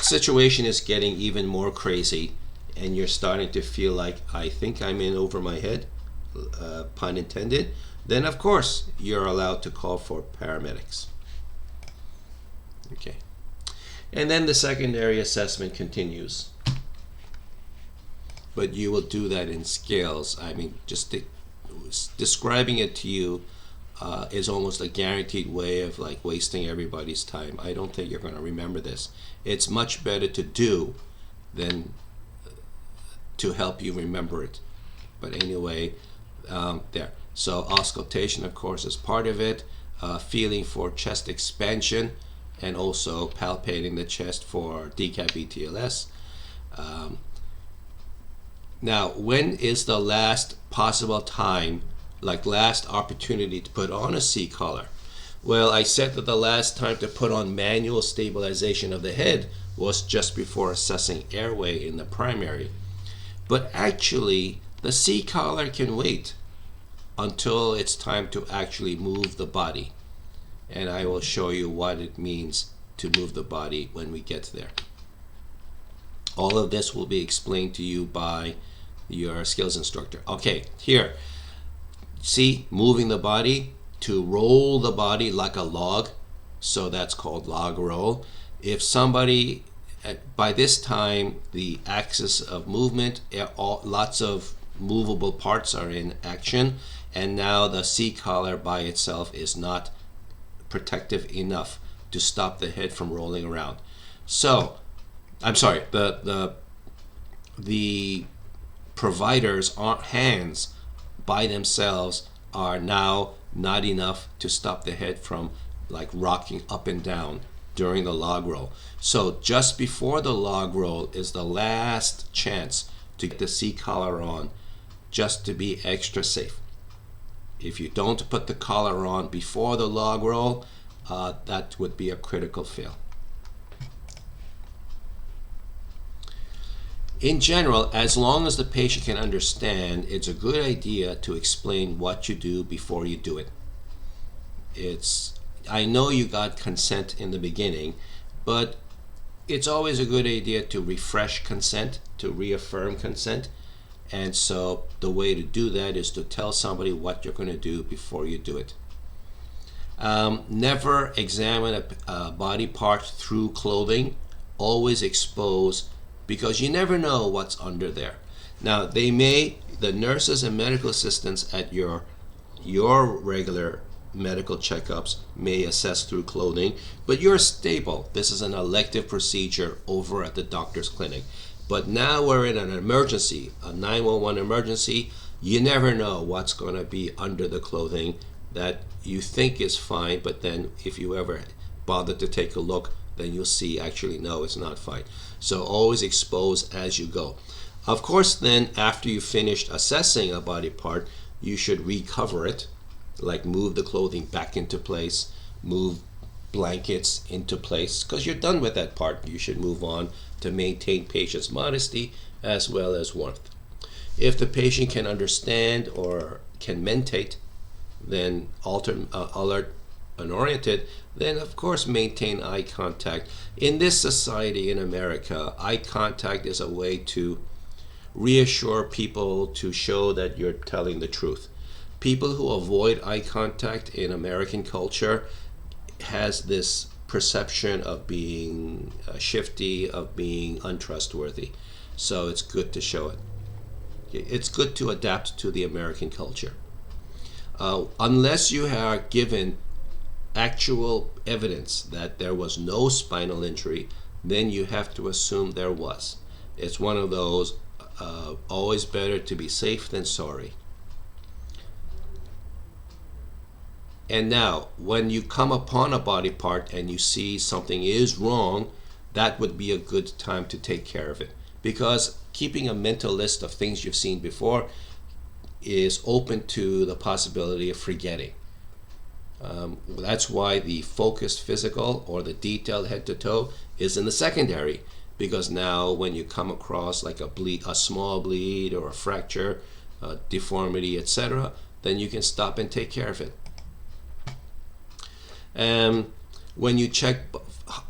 situation is getting even more crazy and you're starting to feel like, I think I'm in over my head, pun intended, then of course you're allowed to call for paramedics. Okay. And then the secondary assessment continues. But you will do that in scales. I mean, just describing it to you is almost a guaranteed way of like wasting everybody's time. I don't think you're going to remember this. It's much better to do than to help you remember it. But anyway, there. So auscultation, of course, is part of it. Feeling for chest expansion, and also palpating the chest for decap ETLS. Now, when is the last possible time, like last opportunity to put on a C-collar? Well, I said that the last time to put on manual stabilization of the head was just before assessing airway in the primary. But actually, the C-collar can wait until it's time to actually move the body. And I will show you what it means to move the body when we get there. All of this will be explained to you by your skills instructor. Okay, here, see, moving the body, to roll the body like a log, so that's called log roll. If somebody, by this time, the axis of movement, lots of movable parts are in action, and now the C-collar by itself is not protective enough to stop the head from rolling around. So, I'm sorry, the provider's hands by themselves are now not enough to stop the head from like rocking up and down during the log roll. So just before the log roll is the last chance to get the C-collar on, just to be extra safe. If you don't put the collar on before the log roll, that would be a critical fail. In general, as long as the patient can understand, it's a good idea to explain what you do before you do it. I know you got consent in the beginning, but it's always a good idea to refresh consent, to reaffirm consent. And so the way to do that is to tell somebody what you're going to do before you do it. Never examine a body part through clothing. Always expose, because you never know what's under there. Now, the nurses and medical assistants at your regular medical checkups may assess through clothing, but you're stable. This is an elective procedure over at the doctor's clinic. But now we're in an emergency, a 911 emergency. You never know what's going to be under the clothing that you think is fine, but then if you ever bother to take a look, then you'll see actually no, it's not fine. So always expose as you go. Of course, then after you finished assessing a body part, you should recover it, like move the clothing back into place, move blankets into place, because you're done with that part. You should move on to maintain patient's modesty as well as warmth. If the patient can understand or can mentate, then alert and oriented, then of course maintain eye contact. In this society in America, eye contact is a way to reassure people, to show that you're telling the truth. People who avoid eye contact in American culture has this perception of being shifty, of being untrustworthy. So it's good to show it. It's good to adapt to the American culture. Unless you are given actual evidence that there was no spinal injury, then you have to assume there was. It's one of those, always better to be safe than sorry. And now, when you come upon a body part and you see something is wrong, that would be a good time to take care of it. Because keeping a mental list of things you've seen before is open to the possibility of forgetting. That's why the focused physical or the detailed head to toe is in the secondary. Because now when you come across like a small bleed or a fracture, a deformity, etc., then you can stop and take care of it. When you check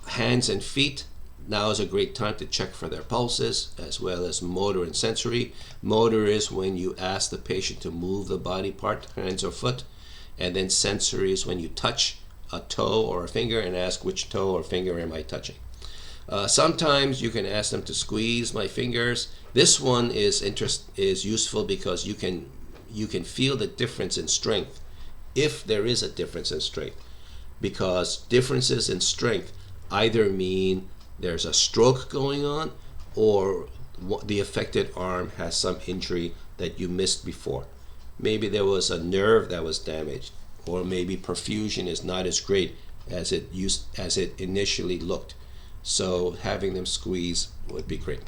hands and feet, now is a great time to check for their pulses as well as motor and sensory. Motor is when you ask the patient to move the body part, hands or foot, and then sensory is when you touch a toe or a finger and ask which toe or finger am I touching. Sometimes you can ask them to squeeze my fingers. This one is useful because you can feel the difference in strength if there is a difference in strength, because differences in strength either mean there's a stroke going on or the affected arm has some injury that you missed before. Maybe there was a nerve that was damaged, or maybe perfusion is not as great as it initially looked. So having them squeeze would be great.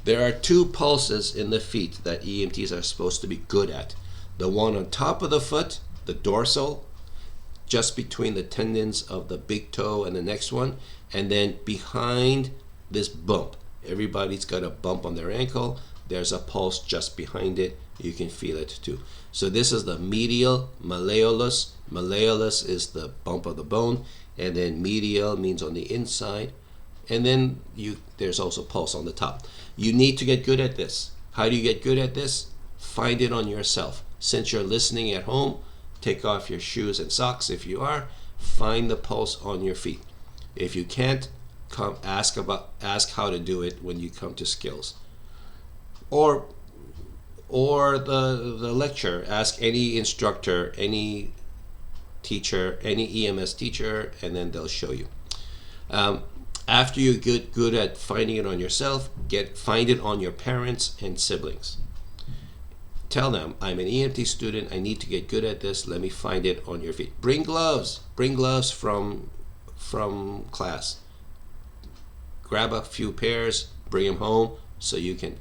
There are 2 pulses in the feet that EMTs are supposed to be good at. The one on top of the foot, the dorsal, just between the tendons of the big toe and the next one, and then behind this bump. Everybody's got a bump on their ankle. There's a pulse just behind it. You can feel it too. So this is the medial malleolus. Malleolus is the bump of the bone, and then medial means on the inside. And then there's also pulse on the top. You need to get good at this. How do you get good at this? Find it on yourself. Since you're listening at home, take off your shoes and socks if you are. Find the pulse on your feet. If you can't, ask how to do it when you come to skills. Or the lecture. Ask any instructor, any teacher, any EMS teacher, and then they'll show you. After you get good at finding it on yourself, find it on your parents and siblings. Tell them, I'm an EMT student, I need to get good at this, let me find it on your feet. Bring gloves from class. Grab a few pairs, bring them home so you can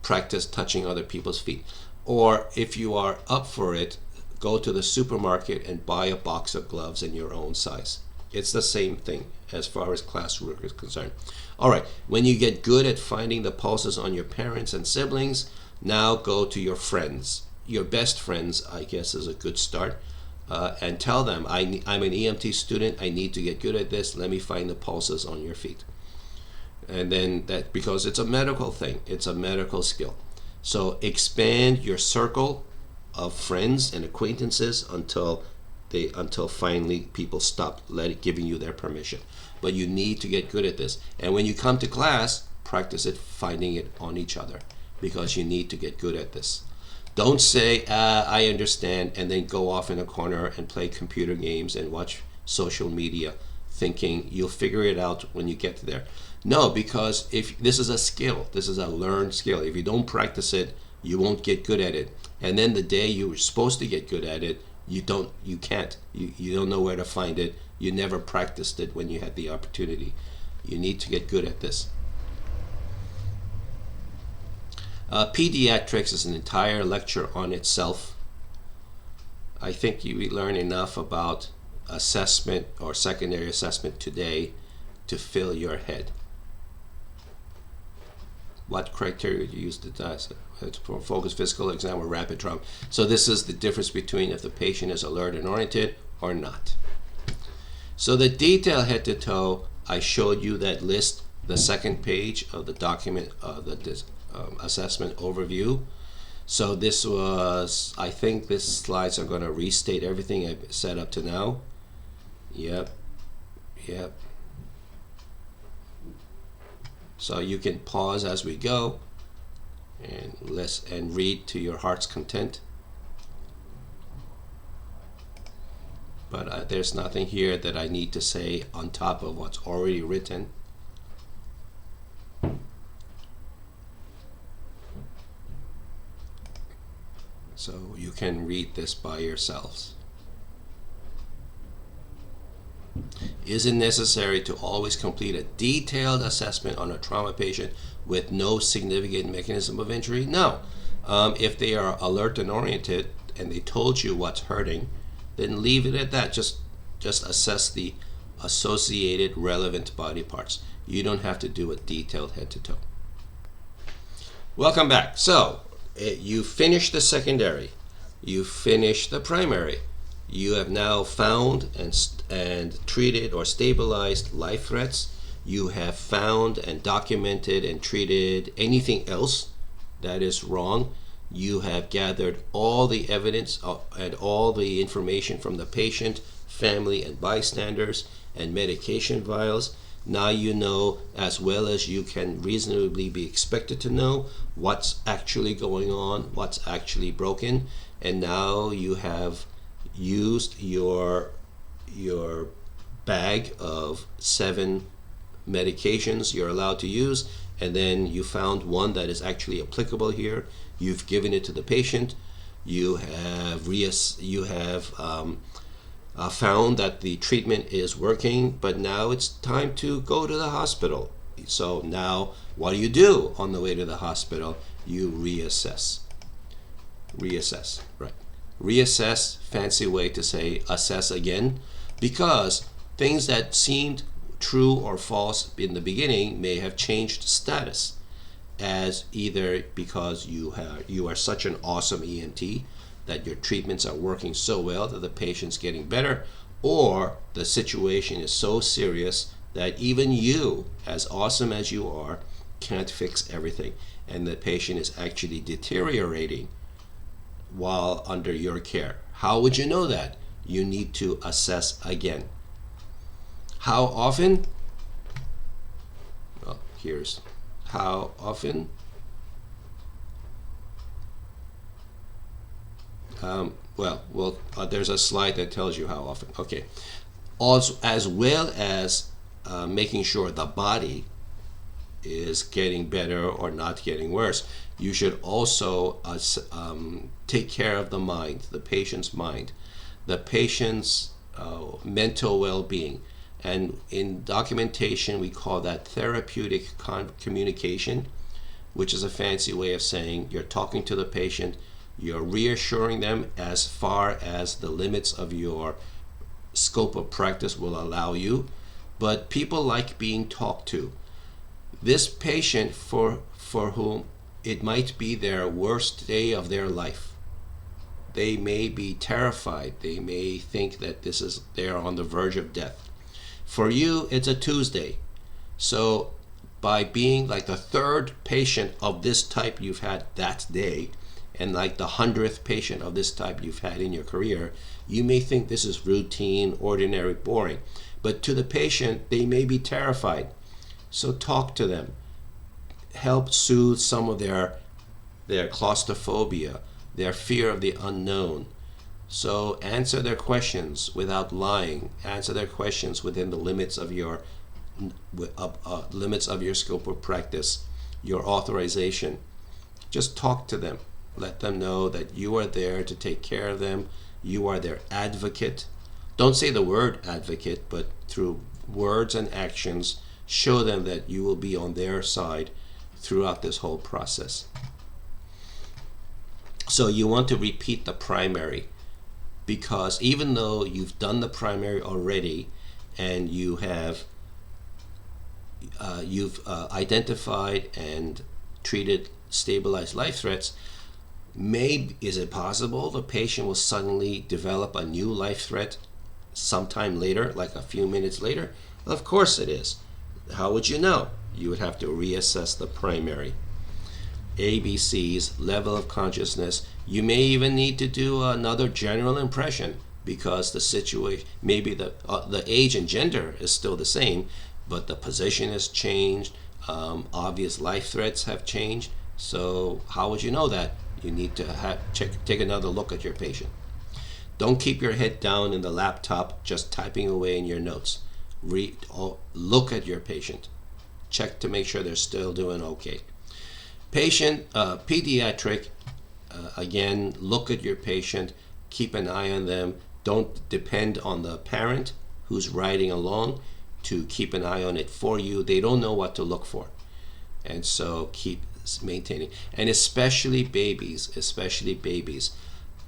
practice touching other people's feet. Or if you are up for it, go to the supermarket and buy a box of gloves in your own size. It's the same thing as far as classwork is concerned. All right, when you get good at finding the pulses on your parents and siblings, now go to your friends. Your best friends, I guess, is a good start. And tell them, I'm an EMT student, I need to get good at this, let me find the pulses on your feet. And then because it's a medical thing, it's a medical skill. So expand your circle of friends and acquaintances until finally people stop giving you their permission. But you need to get good at this. And when you come to class, practice it, finding it on each other, because you need to get good at this. Don't say, I understand, and then go off in a corner and play computer games and watch social media, thinking you'll figure it out when you get there. No, because if this is a skill, this is a learned skill. If you don't practice it, you won't get good at it. And then the day you were supposed to get good at it, you can't. You don't know where to find it. You never practiced it when you had the opportunity. You need to get good at this. Pediatrics is an entire lecture on itself. I think you learn enough about assessment or secondary assessment today to fill your head. What criteria do you use to focus physical exam or rapid trauma? So this is the difference between if the patient is alert and oriented or not. So the detail head to toe, I showed you that list, the second page of the document, the assessment overview. So this was, I think these slides are going to restate everything I've said up to now. Yep. So you can pause as we go and read to your heart's content. But there's nothing here that I need to say on top of what's already written. So you can read this by yourselves. Is it necessary to always complete a detailed assessment on a trauma patient with no significant mechanism of injury? No. If they are alert and oriented and they told you what's hurting, then leave it at that. Just assess the associated relevant body parts. You don't have to do a detailed head to toe. Welcome back. So you finished the secondary, you finished the primary. You have now found and treated or stabilized life threats. You have found and documented and treated anything else that is wrong. You have gathered all the evidence and all the information from the patient, family, and bystanders, and medication vials. Now you know, as well as you can reasonably be expected to know, what's actually going on, what's actually broken, and now you have used your bag of 7 medications you're allowed to use, and then you found one that is actually applicable here. You've given it to the patient. You have found that the treatment is working, but now it's time to go to the hospital. So now, what do on the way to the hospital? You reassess. Reassess, right? Reassess, fancy way to say assess again, because things that seemed true or false in the beginning may have changed status, as either because you are such an awesome ENT that your treatments are working so well that the patient's getting better, or the situation is so serious that even you, as awesome as you are, can't fix everything, and the patient is actually deteriorating while under your care. How would you know that? You need to assess again. How often? Well, here's how often. There's a slide that tells you how often. Okay. Also, as well as making sure the body is getting better or not getting worse, you should also take care of the mind, the patient's mind, the patient's mental well-being. And in documentation, we call that therapeutic communication, which is a fancy way of saying you're talking to the patient, you're reassuring them as far as the limits of your scope of practice will allow you. But people like being talked to. This patient for whom it might be their worst day of their life, they may be terrified. They may think that they're on the verge of death. For you, it's a Tuesday. So by being like the 3rd patient of this type you've had that day, and like the 100th patient of this type you've had in your career, you may think this is routine, ordinary, boring. But to the patient, they may be terrified. So talk to them. Help soothe some of their claustrophobia, their fear of the unknown. So answer their questions without lying. Answer their questions within the limits of your scope of practice, your authorization. Just talk to them. Let them know that you are there to take care of them. You are their advocate. Don't say the word advocate, but through words and actions, show them that you will be on their side throughout this whole process. So you want to repeat the primary, because even though you've done the primary already and you've identified and treated stabilized life threats, is it possible the patient will suddenly develop a new life threat sometime later, like a few minutes later? Well, of course it is. How would you know? You would have to reassess the primary. ABCs, level of consciousness. You may even need to do another general impression, because the situation, maybe the age and gender is still the same, but the position has changed. Obvious life threats have changed. So how would you know that? You need to take another look at your patient. Don't keep your head down in the laptop just typing away in your notes. Look at your patient. Check to make sure they're still doing okay. Patient, pediatric, again, look at your patient. Keep an eye on them. Don't depend on the parent who's riding along to keep an eye on it for you. They don't know what to look for. And so keep maintaining. And especially babies.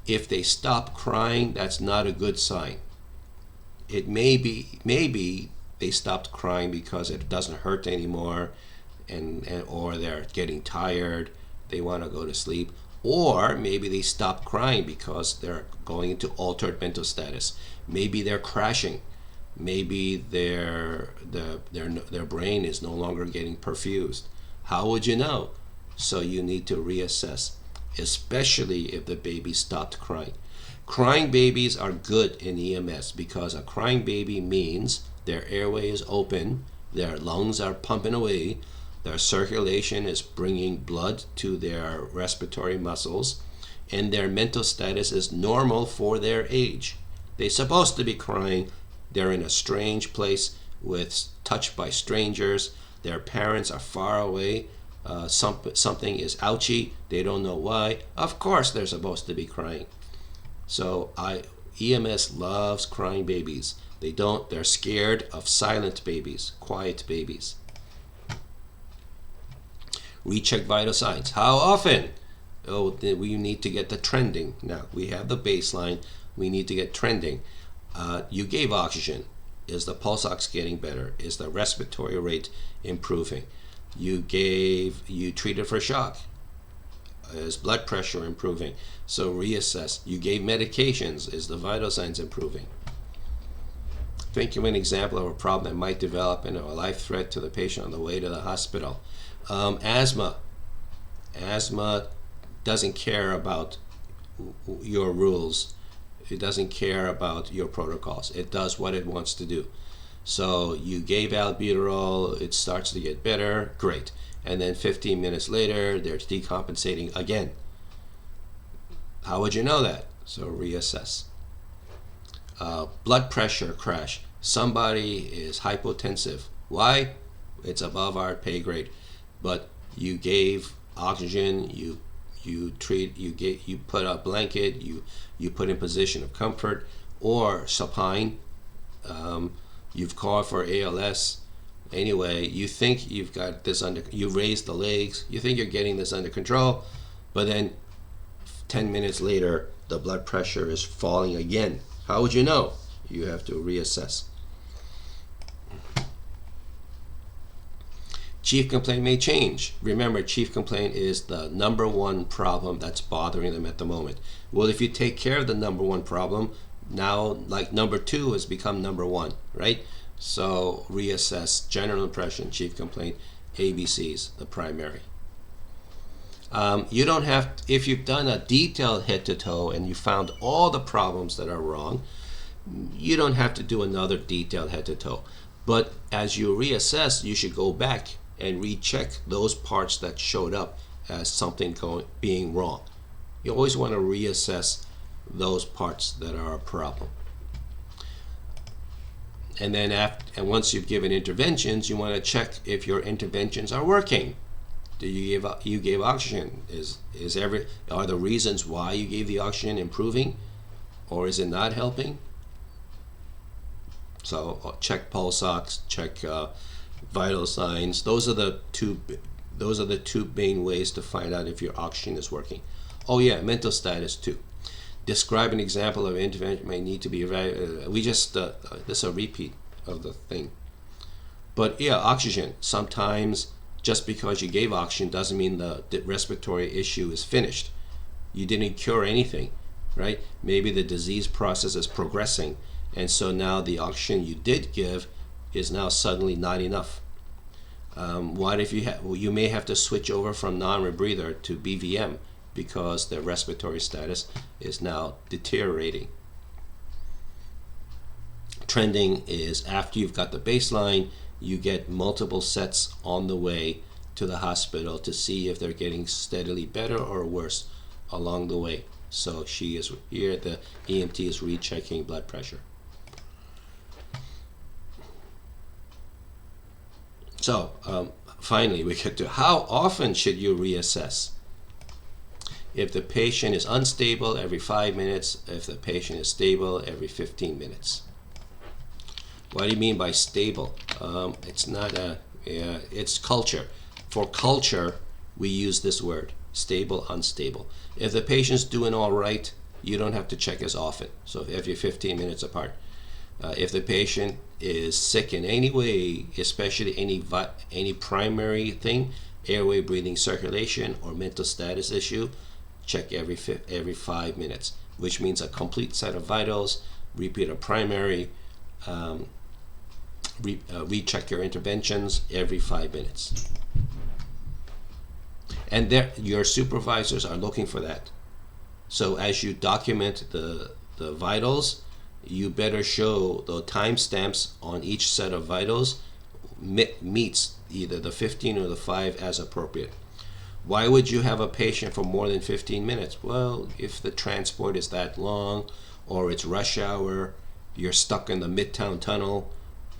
If they stop crying, that's not a good sign. It maybe they stopped crying because it doesn't hurt anymore, or they're getting tired, they want to go to sleep, or maybe they stopped crying because they're going into altered mental status. Maybe they're crashing. Maybe their brain is no longer getting perfused. How would you know? So you need to reassess, especially if the baby stopped crying. Crying babies are good in EMS because a crying baby means their airway is open Their lungs are pumping away. Their circulation is bringing blood to their respiratory muscles, and their mental status is normal for their age. They're supposed to be crying. They're in a strange place touched by strangers. Their parents are far away. Something is ouchy. They don't know why. Of course they're supposed to be crying. So EMS loves crying babies. They're scared of silent babies, quiet babies. Recheck vital signs. How often? Oh, we need to get the trending. Now, we have the baseline. We need to get trending. You gave oxygen. Is the pulse ox getting better? Is the respiratory rate improving? You treated for shock. Is blood pressure improving? So reassess. You gave medications. Is the vital signs improving? Think of an example of a problem that might develop into a life threat to the patient on the way to the hospital. Asthma. Asthma doesn't care about your rules. It doesn't care about your protocols. It does what it wants to do. So you gave albuterol, it starts to get better, great. And then 15 minutes later, they're decompensating again. How would you know that? So reassess. Blood pressure crash. Somebody is hypotensive. Why? It's above our pay grade. But you gave oxygen, you put a blanket, you put in position of comfort, or supine. You've called for ALS. Anyway, you think you've got this you raised the legs, you think you're getting this under control, but then 10 minutes later, the blood pressure is falling again. How would you know? You have to reassess. Chief complaint may change. Remember, chief complaint is the number one problem that's bothering them at the moment. Well, if you take care of the number one problem, now like number two has become number one, right? So reassess. General impression, chief complaint, ABCs, the primary. You don't have, if you've done a detailed head to toe and you found all the problems that are wrong, you don't have to do another detailed head to toe. But as you reassess, you should go back and recheck those parts that showed up as something being wrong. You always want to reassess those parts that are a problem. And then once you've given interventions, you want to check if your interventions are working. You gave oxygen? Are the reasons why you gave the oxygen improving, or is it not helping? So check pulse ox, check vital signs. Those are the two main ways to find out if your oxygen is working. Oh yeah, mental status too. Describe an example of intervention may need to be this is a repeat of the thing. But yeah, oxygen. Sometimes just because you gave oxygen doesn't mean the respiratory issue is finished. You didn't cure anything, right? Maybe the disease process is progressing, and so now the oxygen you did give is now suddenly not enough. What if you may have to switch over from non-rebreather to BVM because their respiratory status is now deteriorating. Trending is after you've got the baseline, you get multiple sets on the way to the hospital to see if they're getting steadily better or worse along the way. So she is here, the EMT is rechecking blood pressure. So finally we get to how often should you reassess? If the patient is unstable, every 5 minutes. If the patient is stable, every 15 minutes. What do you mean by stable? It's culture. For culture, we use this word, stable, unstable. If the patient's doing all right, you don't have to check as often. So every 15 minutes apart. If the patient is sick in any way, especially any primary thing, airway, breathing, circulation, or mental status issue, check every 5 minutes, which means a complete set of vitals, repeat a primary, recheck your interventions every 5 minutes. And your supervisors are looking for that. So as you document the vitals, you better show the timestamps on each set of vitals meets either the 15 or the 5 as appropriate. Why would you have a patient for more than 15 minutes? Well, if the transport is that long, or it's rush hour, you're stuck in the Midtown Tunnel,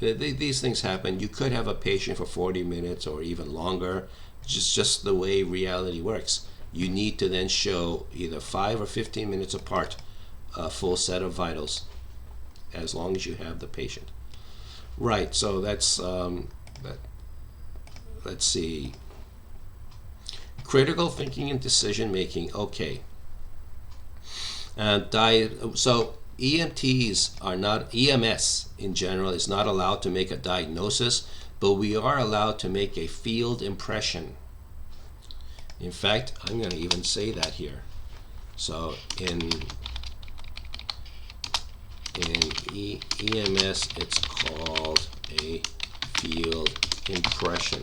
these things happen. You could have a patient for 40 minutes or even longer. It's just the way reality works. You need to then show either 5 or 15 minutes apart a full set of vitals, as long as you have the patient. Right, so that's, let's see. Critical thinking and decision making, okay. So EMTs are not, EMS in general is not allowed to make a diagnosis, but we are allowed to make a field impression. In fact, I'm going to even say that here. So in EMS, it's called a field impression.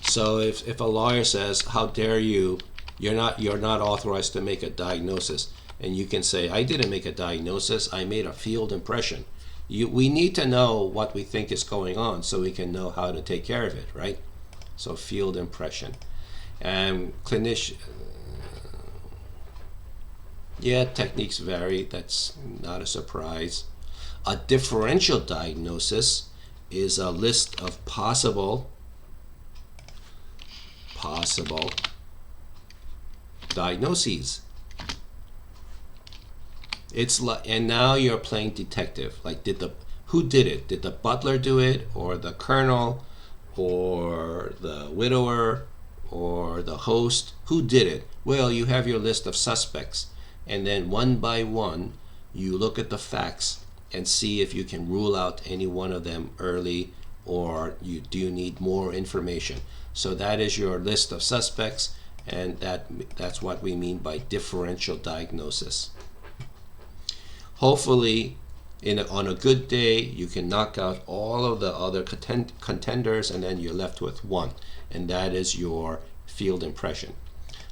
So if a lawyer says, "How dare you? You're not authorized to make a diagnosis," and you can say, "I didn't make a diagnosis. I made a field impression." We need to know what we think is going on so we can know how to take care of it, right? So field impression. And clinician, yeah, techniques vary. That's not a surprise. A differential diagnosis is a list of possible diagnoses. It's like, and now you're playing detective. Like, who did it? Did the butler do it, or the colonel, or the widower, or the host? Who did it? Well, you have your list of suspects, and then one by one, you look at the facts and see if you can rule out any one of them early, or do you need more information. So that is your list of suspects, and that's what we mean by differential diagnosis. Hopefully, on a good day, you can knock out all of the other contenders, and then you're left with one, and that is your field impression.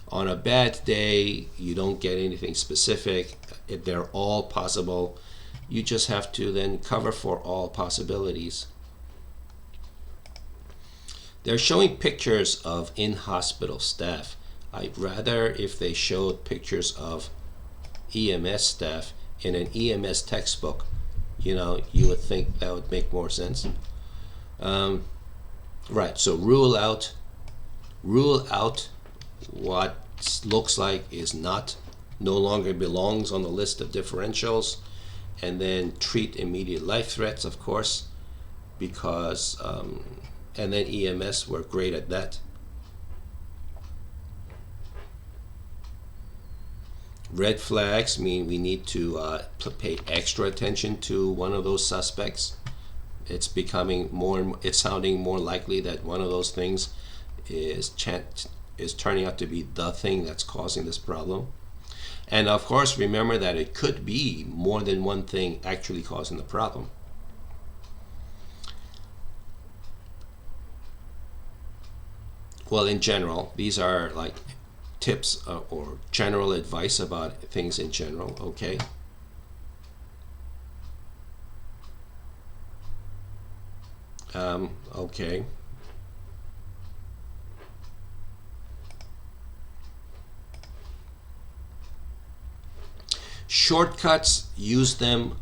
On a bad day, you don't get anything specific. If they're all possible, you just have to then cover for all possibilities. They're showing pictures of in-hospital staff. I'd rather if they showed pictures of EMS staff in an EMS textbook. You know, you would think that would make more sense. Right, so rule out what looks like is no longer belongs on the list of differentials, and then treat immediate life threats, of course, because and then EMS were great at that. Red flags mean we need to pay extra attention to one of those suspects. It's sounding more likely that one of those things is turning out to be the thing that's causing this problem. And of course, remember that it could be more than one thing actually causing the problem. Well, in general, these are like tips or general advice about things in general, okay? Okay. Shortcuts, use them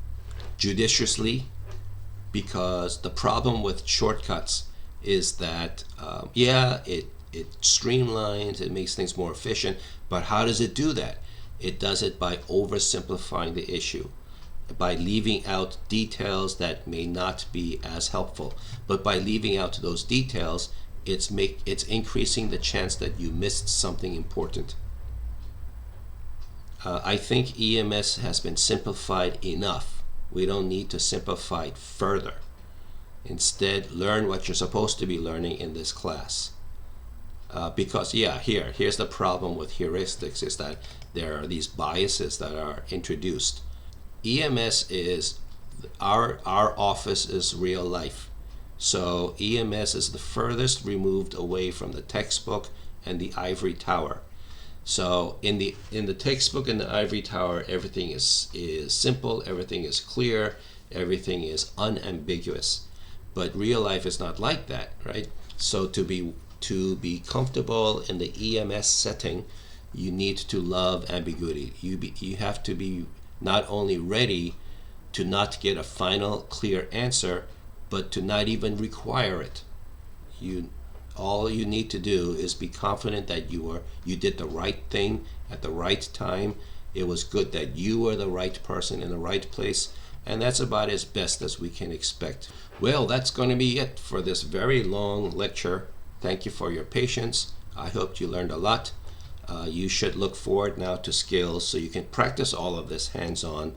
judiciously, because the problem with shortcuts is that, it streamlines, it makes things more efficient, but how does it do that? It does it by oversimplifying the issue, by leaving out details that may not be as helpful. But by leaving out those details, it's increasing the chance that you missed something important. I think EMS has been simplified enough. We don't need to simplify it further. Instead, learn what you're supposed to be learning in this class. Because here's the problem with heuristics, is that there are these biases that are introduced. EMS is our office is real life, so EMS is the furthest removed away from the textbook and the ivory tower. So in the textbook and the ivory tower, everything is simple, everything is clear, everything is unambiguous. But real life is not like that, right? So to be comfortable in the EMS setting, you need to love ambiguity. You have to be not only ready to not get a final clear answer, but to not even require it. All you need to do is be confident that you did the right thing at the right time. It was good that you were the right person in the right place, and that's about as best as we can expect. Well, that's going to be it for this very long lecture. Thank you for your patience. I hope you learned a lot. You should look forward now to skills so you can practice all of this hands-on,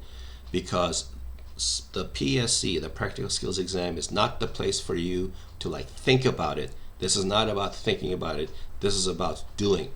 because the PSC, the practical skills exam, is not the place for you to think about it. This is not about thinking about it. This is about doing.